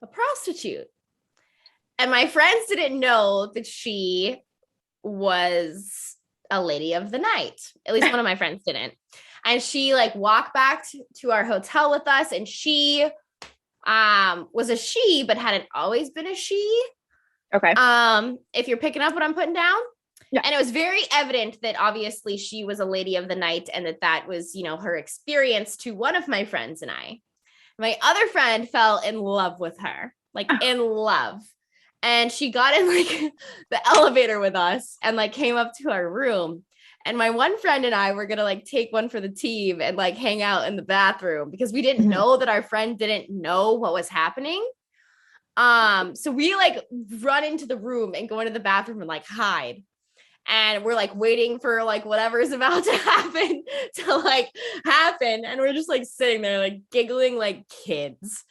a prostitute. And my friends didn't know that she was a lady of the night. At least one of my friends didn't. And she like walked back to our hotel with us, and she was a she, but hadn't always been a she. Okay. If you're picking up what I'm putting down. Yeah. And it was very evident that obviously she was a lady of the night, and that was, her experience to one of my friends and I. My other friend fell in love with her, like in love. And she got in like the elevator with us and like came up to our room. And my one friend and I were going to like take one for the team and like hang out in the bathroom because we didn't know that our friend didn't know what was happening. So we like run into the room and go into the bathroom and like hide. And we're like waiting for like whatever's about to happen to like happen. And we're just like sitting there like giggling like kids.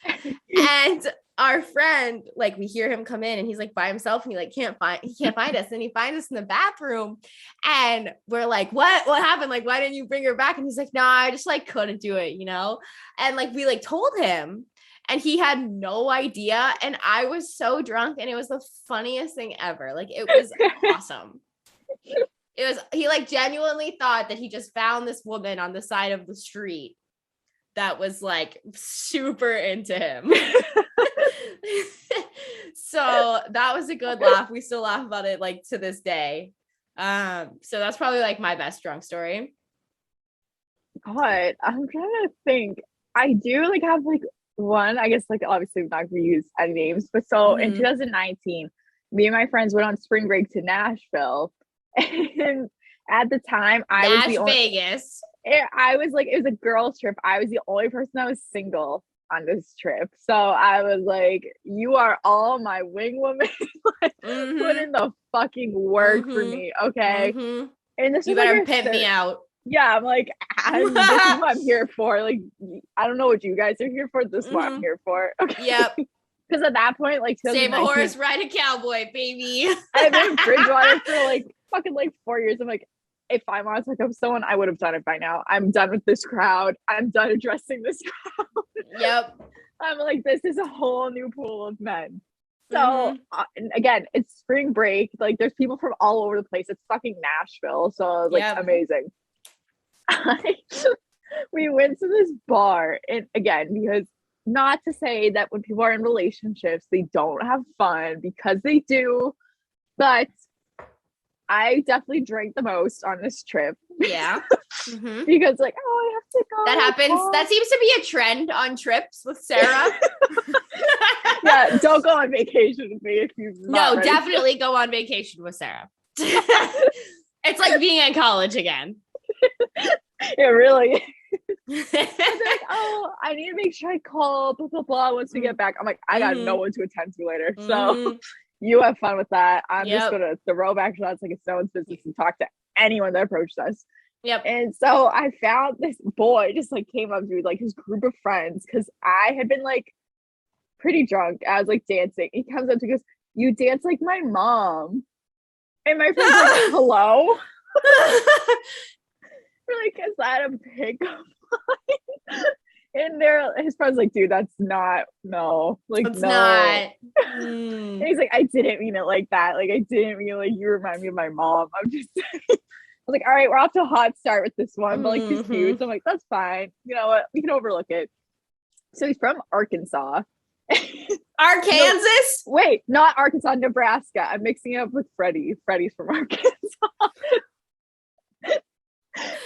And our friend, like we hear him come in and he's like by himself and he can't find us. And he finds us in the bathroom and we're like, what happened? Like, why didn't you bring her back? And he's like, no, I just like couldn't do it, And like, we like told him and he had no idea. And I was so drunk and it was the funniest thing ever. Like, it was awesome. He like genuinely thought that he just found this woman on the side of the street that was like super into him. So that was a good laugh. We still laugh about it like to this day. So that's probably like my best drunk story. God, I'm trying to think. I do like have like one, I guess like obviously I'm not gonna use any names, but so in 2019, me and my friends went on spring break to Nashville. And at the time I was the only Vegas. I was like, it was a girls trip. I was the only person that was single on this trip. So I was like, you are all my wing woman. Like, put in the fucking work for me. Okay. And this you is better like pimp me out. Yeah, I'm like, this is what I'm here for. Like, I don't know what you guys are here for. This is what I'm here for. Okay. Yep. Because at that point, like, save a horse, ride a cowboy, baby. I've been in Bridgewater for like fucking like 4 years. I'm like, if I wanted to hook up someone, I would have done it by now. I'm done with this crowd. I'm done addressing this crowd. Yep. I'm like, this is a whole new pool of men. So and again, it's spring break. Like, there's people from all over the place. It's fucking Nashville. So I was like, amazing. We went to this bar, and again, because not to say that when people are in relationships they don't have fun, because they do, but I definitely drank the most on this trip. Yeah. Because like, oh, I have to go. That happens. That seems to be a trend on trips with Sarah. Yeah, don't go on vacation with me if you've not. No, definitely go on vacation with Sarah. It's like being in college again. It really is. Like, oh, I need to make sure I call blah blah blah once we get back. I'm like, I got no one to attend to later. So you have fun with that. I'm just gonna throw back shots like it's no one's business and talk to anyone that approaches us. Yep. And so I found this boy just like came up to me, like his group of friends, because I had been like pretty drunk. I was like dancing. He comes up to me, goes, "You dance like my mom." And my friend's like, "Hello?" We're like, "Is that a pickup line?" And his friend's like, "Dude, that's not, no, like, it's no." Not. And he's like, "I didn't mean it like that. Like, I didn't mean like you remind me of my mom." I'm just I was like, "All right, we're off to a hot start with this one," but like he's cute. So I'm like, that's fine. You know what? We can overlook it. So he's from Arkansas. Arkansas? No, wait, not Arkansas, Nebraska. I'm mixing it up with Freddie. Freddie's from Arkansas.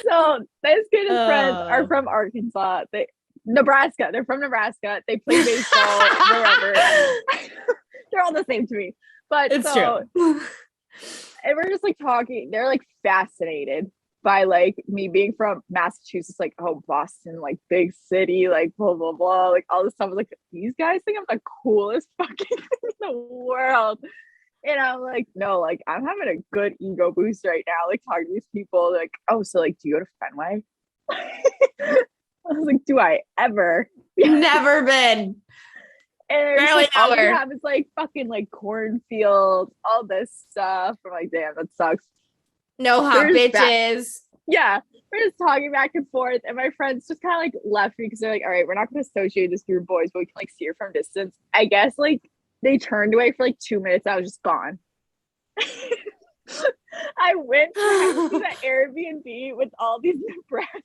So this kid and friends are from Arkansas. Nebraska. They're from Nebraska. They play baseball wherever. They're all the same to me. But it's true. And we're just like talking. They're like fascinated by like me being from Massachusetts, like, oh, Boston, like big city, like blah blah blah, like all this stuff. Like, these guys think I'm the coolest fucking thing in the world. And I'm like, no, like, I'm having a good ego boost right now. Like, talking to these people, like, oh, so like, do you go to Fenway? I was like, do I ever? Never been. And like, all we have is like fucking like cornfields, all this stuff. I'm like, damn, that sucks. No hot bitches. Yeah, we're just talking back and forth, and my friends just kind of like left me because they're like, all right, we're not going to associate this group of boys, but we can like see her from distance. I guess like they turned away for like 2 minutes. I was just gone. I went to the Airbnb with all these Nebraska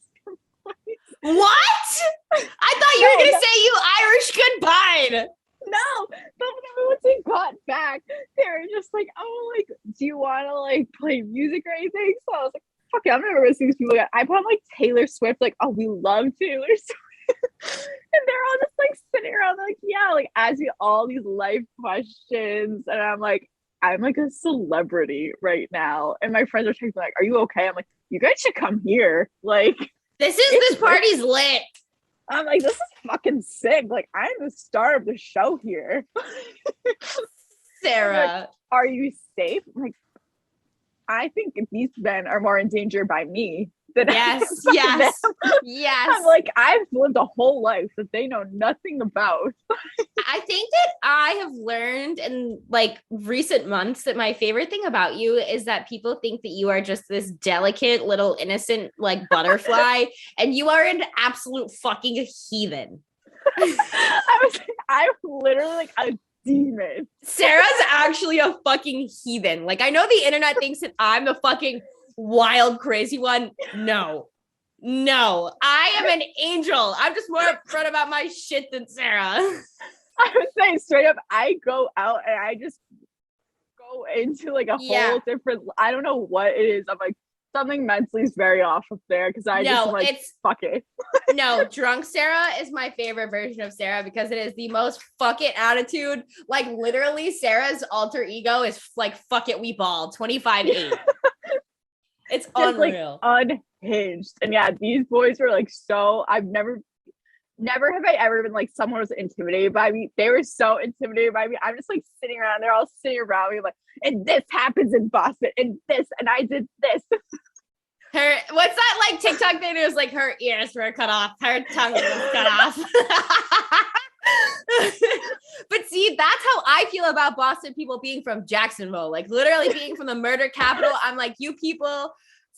boys. What? I thought you were going to say you Irish goodbye. No, but once we got back, they were just like, oh, like, do you want to like play music or anything? So I was like, fuck it, I'm never gonna see these people again. I put on like Taylor Swift, like, oh, we love Taylor Swift. And they're all just like sitting around like, yeah, like asking me all these life questions. And I'm like a celebrity right now. And my friends are texting me like, are you okay? I'm like, you guys should come here. Like, this party's lit. I'm like, this is fucking sick. Like, I'm the star of the show here. Sarah. Like, are you safe? I'm like, I think these men are more in danger by me than yes. I'm like, I've lived a whole life that they know nothing about. I think that I have learned in like recent months that my favorite thing about you is that people think that you are just this delicate little innocent like butterfly, and you are an absolute fucking heathen. I'm literally like a demon. Sarah's actually a fucking heathen. Like, I know the internet thinks that I'm the fucking wild, crazy one. No, I am an angel. I'm just more upfront about my shit than Sarah. I would say straight up, I go out and I just go into like a whole different, I don't know what it is. I'm like, something mentally is very off up there because I just like, fuck it. No, drunk Sarah is my favorite version of Sarah because it is the most fuck it attitude. Like, literally, Sarah's alter ego is like, fuck it, we ball 25-8. It's just unreal. like unhinged. And yeah, these boys were like so. I've never have I ever been like someone was intimidated by me. They were so intimidated by me. I'm just like sitting around. They're all sitting around me like, and this happens in Boston, and this, and I did this. Her, what's that like TikTok thing? It was like her ears were cut off, her tongue was cut off. But see, that's how I feel about Boston people being from Jacksonville, like literally being from the murder capital. I'm like, you people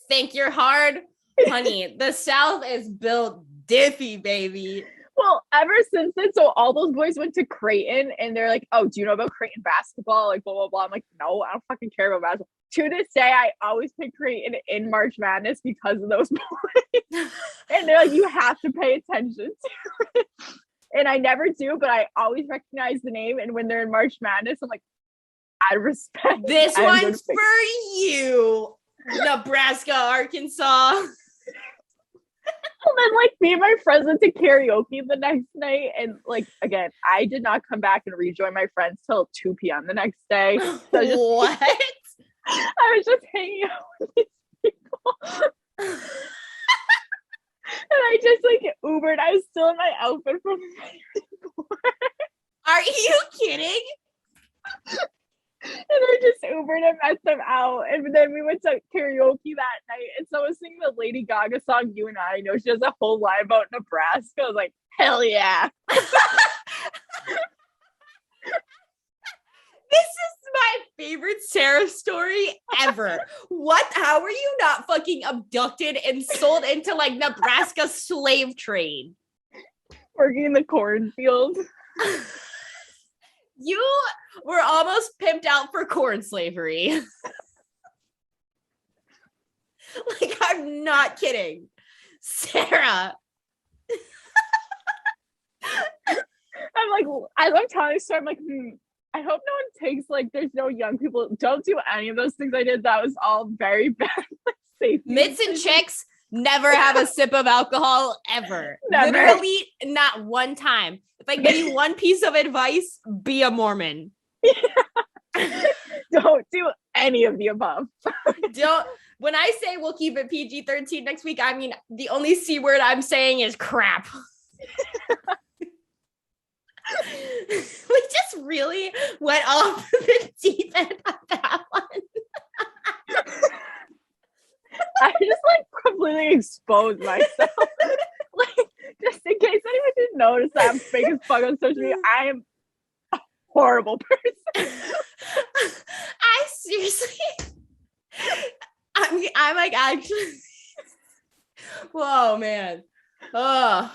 think you're hard, honey. The South is built diffy, baby. Well, ever since then, so all those boys went to Creighton, and they're like, "Oh, do you know about Creighton basketball?" Like, blah blah blah. I'm like, "No, I don't fucking care about basketball." To this day, I always pick Creighton in March Madness because of those boys. And they're like, "You have to pay attention to it." And I never do, but I always recognize the name. And when they're in March Madness, I'm like, out of respect, this one's for you, Nebraska, Arkansas. And then like me and my friends went to karaoke the next night, and like again, I did not come back and rejoin my friends till 2 p.m. the next day. So what? I was just hanging out with these people. And I just like Ubered. I was still in my outfit from the night before. Are you kidding? And I just Ubered and met them out. And then we went to karaoke that night. And so I was singing the Lady Gaga song, You and I Know. She has a whole line about Nebraska. I was like, hell yeah. This is my favorite Sarah story ever. What? How were you not fucking abducted and sold into like Nebraska slave trade? Working in the cornfield. You were almost pimped out for corn slavery. Like, I'm not kidding. Sarah. I'm like, as I'm telling this story, I'm like, I hope no one takes like, there's no young people. Don't do any of those things I did. That was all very bad. Safety. Mitts and chicks never have a sip of alcohol ever. Never. Literally not one time. If I give you one piece of advice, be a Mormon. Yeah. Don't do any of the above. Don't. When I say we'll keep it PG-13 next week, I mean, the only C word I'm saying is crap. We just really went off the deep end of that one. I just like completely exposed myself. Like, just in case anyone didn't notice that I'm fake as fuck on social media, I am a horrible person. I seriously, I'm like actually. Whoa, man. Oh.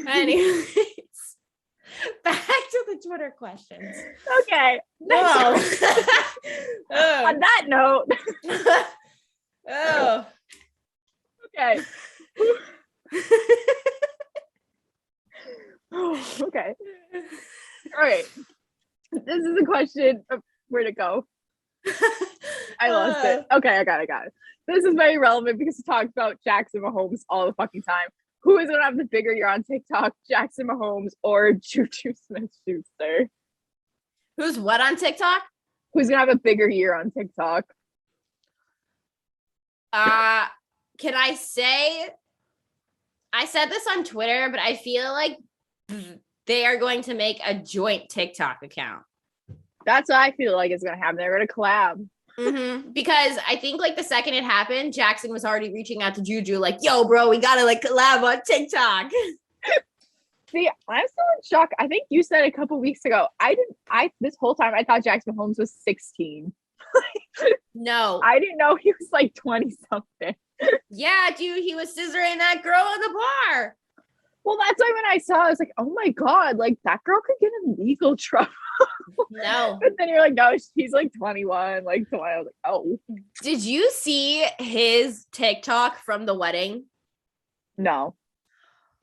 Anyways, back to the Twitter questions. Okay. Whoa. On that note. Oh. Okay. Okay. All right. This is a question of where to go. I lost it. Okay, I got it. This is very relevant because it talks about Jackson Mahomes all the fucking time. Who is going to have the bigger year on TikTok, Jackson Mahomes or Juju Smith-Schuster? Who's what on TikTok? Who's going to have a bigger year on TikTok? Can I say, I said this on Twitter, but I feel like they are going to make a joint TikTok account. That's what I feel like is going to happen. They're going to collab. Mm-hmm. Because I think like the second it happened, Jackson was already reaching out to Juju like, yo, bro, we got to like collab on TikTok. See, I'm still in shock. I think you said a couple weeks ago, this whole time I thought Jackson Mahomes was 16. No. I didn't know he was like 20 something. Yeah, dude, he was scissoring that girl in the bar. Well, that's why when I saw it, I was like, oh my God, like that girl could get in legal trouble. No. But then you're like, no, he's like 21, like 20. I was like, oh. Did you see his TikTok from the wedding? No.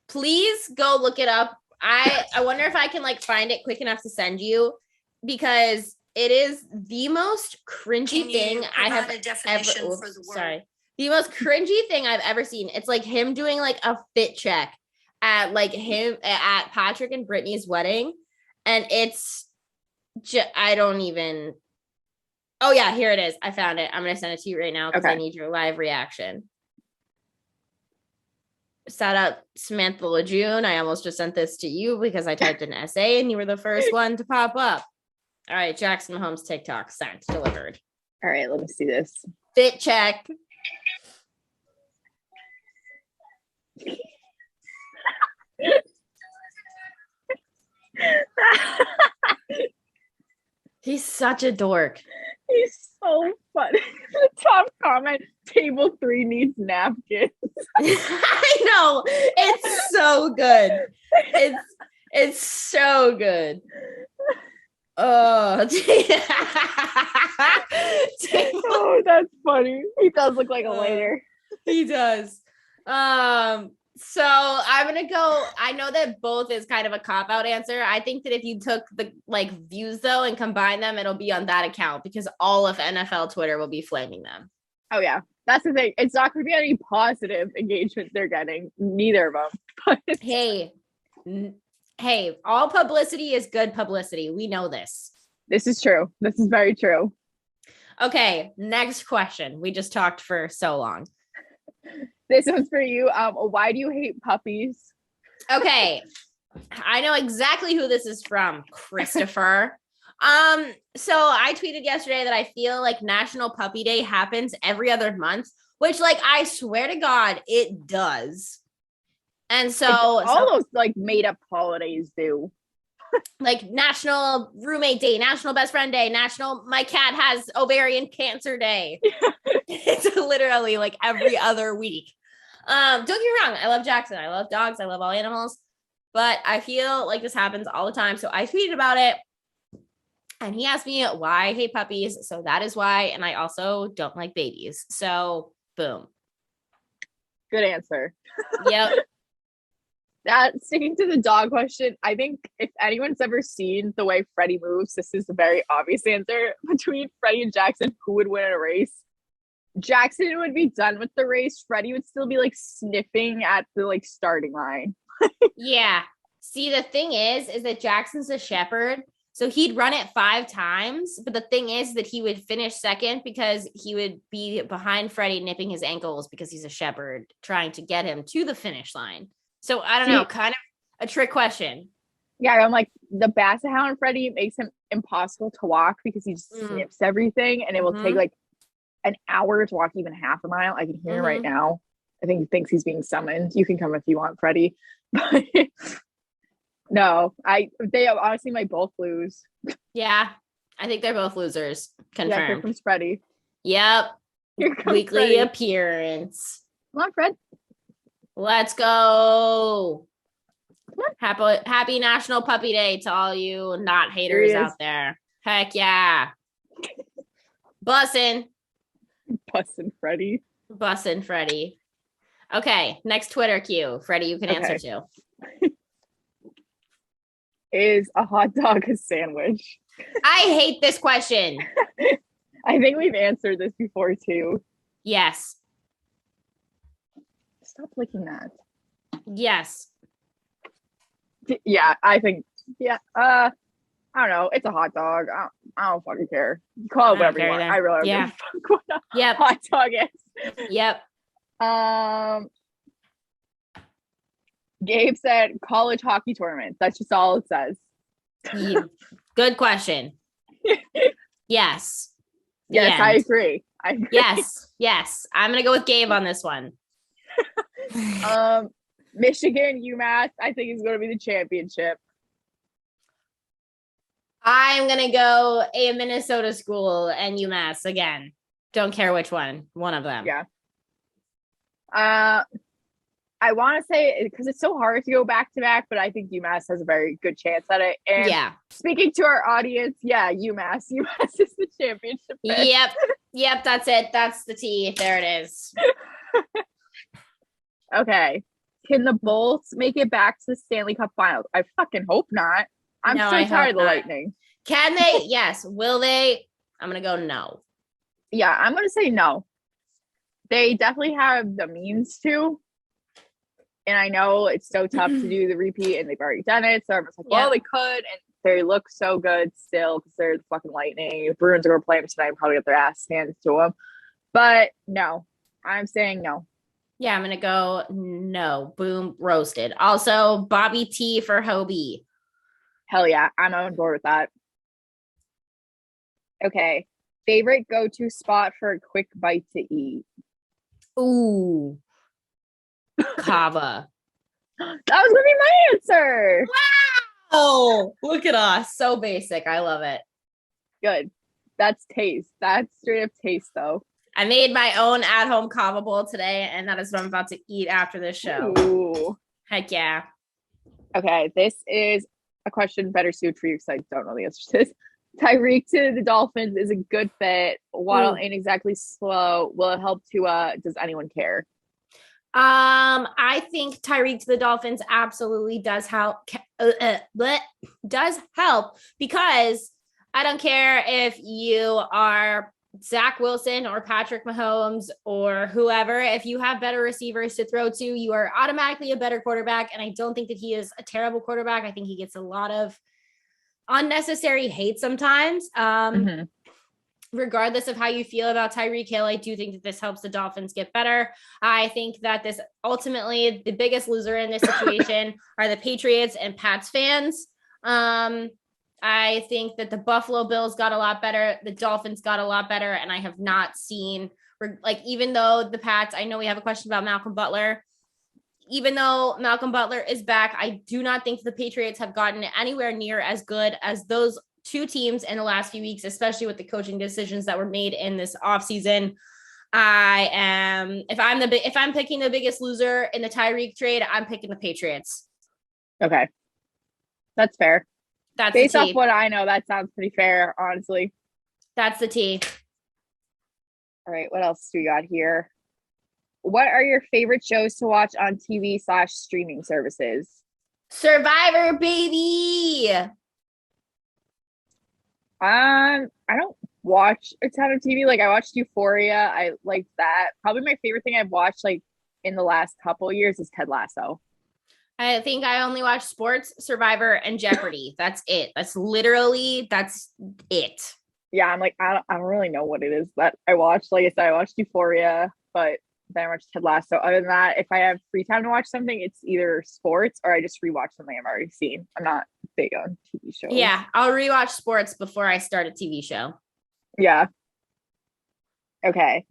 Please go look it up. I wonder if I can like find it quick enough to send you, because it is the most cringy thing I have ever. Sorry. The most cringy thing I've ever seen. It's like him doing like a fit check at like him at Patrick and Brittany's wedding. And it's just, I don't even, Oh yeah, here it is. I found it. I'm gonna send it to you right now because I need your live reaction. Shout out Samantha Lejeune. I almost just sent this to you because I typed an essay and you were the first one to pop up. All right, Jackson Mahomes TikTok sent, delivered. All right, let me see this. Fit check. He's such a dork. He's so funny. The top comment, table 3 needs napkins. I know. It's so good. It's so good. Oh, oh, that's funny. He does look like a waiter. He does. So I'm gonna go. I know that both is kind of a cop-out answer. I think that if you took the views though and combine them, it'll be on that account because all of NFL Twitter will be flaming them. Oh yeah, that's the thing. It's not gonna be any positive engagement they're getting. Neither of them. But hey, all publicity is good publicity. We know this. This is true. This is very true. Okay, next question. We just talked for so long. This one's for you. Why do you hate puppies? Okay. I know exactly who this is from, Christopher. So I tweeted yesterday that I feel like National Puppy Day happens every other month, which I swear to God, it does. And so all those made up holidays do. National Roommate Day, National Best Friend Day, National My Cat Has Ovarian Cancer Day. It's literally every other week. Don't get me wrong, I love Jackson. I love dogs. I love all animals. But I feel like this happens all the time. So I tweeted about it. And he asked me why I hate puppies. So that is why. And I also don't like babies. So boom. Good answer. Yep. Sticking to the dog question, I think if anyone's ever seen the way Freddie moves, this is a very obvious answer. Between Freddie and Jackson, who would win a race? Jackson would be done with the race. Freddie would still be sniffing at the starting line. Yeah. See, the thing is that Jackson's a shepherd. So he'd run it 5 times. But the thing is that he would finish second because he would be behind Freddie nipping his ankles because he's a shepherd trying to get him to the finish line. So I don't know, kind of a trick question. Yeah, I'm the Basset Hound Freddie makes him impossible to walk because he just snips everything and it will take an hour to walk even half a mile. I can hear him right now. I think he thinks he's being summoned. You can come if you want, Freddie. But no, they honestly might both lose. Yeah, I think they're both losers. Confirmed. Yeah, here comes Freddie. Yep. Weekly Freddie. Appearance. Come on, Fred. Let's go. Happy National Puppy Day to all you not haters out there. Heck yeah. Bussin' Freddie. Bussin' Freddie. Okay, next Twitter cue. Freddie, you can answer to. Is a hot dog a sandwich? I hate this question. I think we've answered this before too. Yes. Stop licking that. Yes. Yeah, I think. Yeah. I don't know. It's a hot dog. I don't fucking care. You call it whatever you want. I really don't give a fuck what a hot dog is. Yep. Gabe said college hockey tournaments. That's just all it says. Good question. Yes. Yes, I agree. Yes. I'm gonna go with Gabe on this one. Michigan, UMass, I think is going to be the championship. I'm going to go a Minnesota school and UMass again. Don't care which one of them. Yeah. I want to say, because it's so hard to go back to back, but I think UMass has a very good chance at it. And speaking to our audience, UMass is the championship pick. Yep, that's it. That's the T. There it is. Okay. Can the Bolts make it back to the Stanley Cup Finals? I fucking hope not. I'm so tired of the Lightning. Can they? Yes. Will they? I'm going to go no. Yeah, I'm going to say no. They definitely have the means to. And I know it's so tough to do the repeat and they've already done it. So I'm just like, well, they could. And they look so good still because they're the fucking Lightning. If Bruins are going to play them tonight, probably get their ass handed to them. But no, I'm saying no. Yeah, I'm going to go no. Boom, roasted. Also, Bobby T for Hobie. Hell yeah, I'm on board with that. Okay. Favorite go-to spot for a quick bite to eat? Ooh. Kava. That was going to be my answer. Oh, look at us. So basic. I love it. Good. That's taste. That's straight up taste, though. I made my own at-home kava bowl today, and that is what I'm about to eat after this show. Ooh. Heck yeah. Okay, this is a question better suited for you because I don't know the answer to this. Tyreek to the Dolphins is a good fit. Waddle ain't exactly slow. Will it help to does anyone care? I think Tyreek to the Dolphins absolutely does help. Does help because I don't care if you are Zach Wilson or Patrick Mahomes or whoever. If you have better receivers to throw to, you are automatically a better quarterback. And I don't think that he is a terrible quarterback. I think he gets a lot of unnecessary hate sometimes. Regardless of how you feel about Tyreek Hill, I do think that this helps the Dolphins get better. I think that this ultimately the biggest loser in this situation are the Patriots and Pats fans. I think that the Buffalo Bills got a lot better. The Dolphins got a lot better. And I have not seen, like, even though the Pats, I know we have a question about Malcolm Butler. Even though Malcolm Butler is back, I do not think the Patriots have gotten anywhere near as good as those two teams in the last few weeks, especially with the coaching decisions that were made in this offseason. If I'm picking the biggest loser in the Tyreek trade, I'm picking the Patriots. Okay. That's fair. That's based the off what I know, that sounds pretty fair, honestly. That's the T. All right, what else do we got here? What are your favorite shows to watch on TV/streaming services? Survivor, baby. I don't watch a ton of TV. Like I watched Euphoria. I liked that. Probably my favorite thing I've watched like in the last couple of years is Ted Lasso. I think I only watch sports, Survivor, and Jeopardy. That's it. That's it. Yeah, I'm like, I don't really know what it is that I watched. Like I said, I watched Euphoria, but then I watched Ted Lasso. Other than that, if I have free time to watch something, it's either sports or I just rewatch something I've already seen. I'm not big on TV shows. Yeah, I'll rewatch sports before I start a TV show. Yeah. Okay.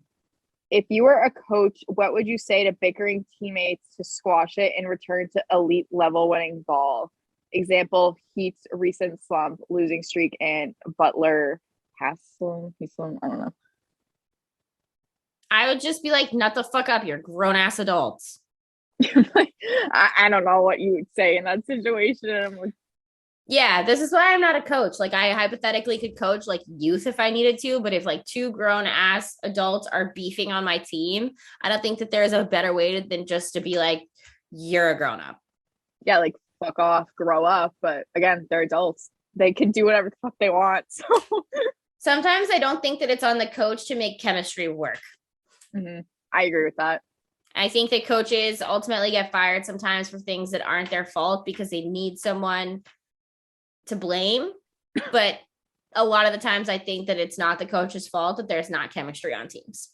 If you were a coach, what would you say to bickering teammates to squash it and return to elite level winning ball? Example, Heat's recent slump, losing streak, and Butler Haslam, I don't know. I would just be like, nut the fuck up, you're grown-ass adults. I don't know what you would say in that situation. Yeah, this is why I'm not a coach. Like I hypothetically could coach like youth if I needed to, but if like two grown ass adults are beefing on my team, I don't think that there's a better way than just to be like, you're a grown up. Yeah, like fuck off, grow up. But again, they're adults. They can do whatever the fuck they want. So sometimes I don't think that it's on the coach to make chemistry work. Mm-hmm. I agree with that. I think that coaches ultimately get fired sometimes for things that aren't their fault because they need someone to blame, but a lot of the times I think that it's not the coach's fault that there's not chemistry on teams.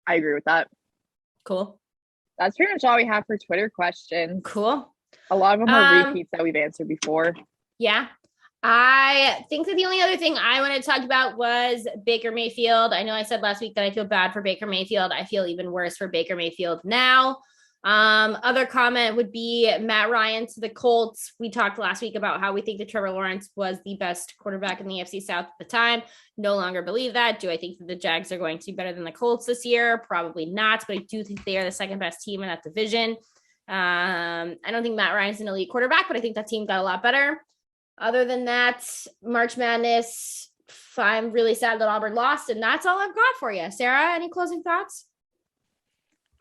I agree with that. Cool. That's pretty much all we have for Twitter questions. Cool. A lot of them are repeats that we've answered before. Yeah. I think that the only other thing I wanted to talk about was Baker Mayfield. I know I said last week that I feel bad for Baker Mayfield. I feel even worse for Baker Mayfield now. Other comment would be Matt Ryan to the Colts. We talked last week about how we think that Trevor Lawrence was the best quarterback in the AFC South at the time. No longer believe that. Do I think that the Jags are going to be better than the Colts this year? Probably not, but I do think they are the second best team in that division. I don't think Matt Ryan's an elite quarterback, but I think that team got a lot better. Other than that, March Madness, I'm really sad that Auburn lost, and that's all I've got for you. Sarah, any closing thoughts?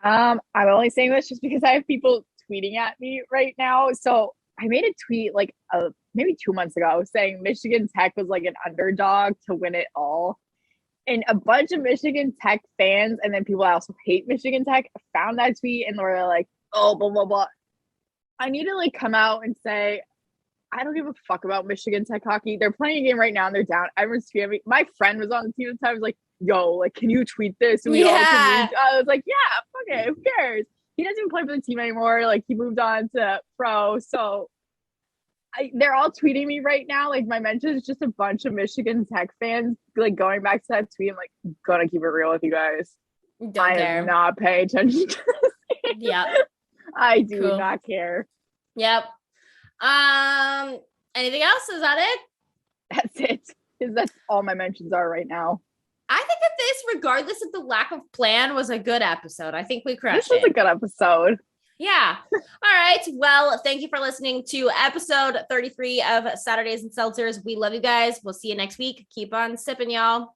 I'm only saying this just because I have people tweeting at me right now. So I made a tweet like maybe 2 months ago saying Michigan Tech was like an underdog to win it all. And a bunch of Michigan Tech fans and then people that also hate Michigan Tech found that tweet and were like, oh, blah, blah, blah. I need to like come out and say, I don't give a fuck about Michigan Tech hockey. They're playing a game right now and they're down. Everyone's tweeting me. My friend was on the team at the time. I was like, yo, like, can you tweet this? And we all can read. I was like, yeah, fuck it. Who cares? He doesn't even play for the team anymore. Like, he moved on to pro. So they're all tweeting me right now. Like, my mention is just a bunch of Michigan Tech fans, like, going back to that tweet. I'm like, gonna keep it real with you guys. I am not paying attention to this. Yep. I do not care. Yep. Anything else? Is that it? That's it. Because that's all my mentions are right now. I think that this, regardless of the lack of plan, was a good episode. I think we crushed it. This was a good episode. Yeah. All right. Well, thank you for listening to episode 33 of Saturdays and Seltzers. We love you guys. We'll see you next week. Keep on sipping, y'all.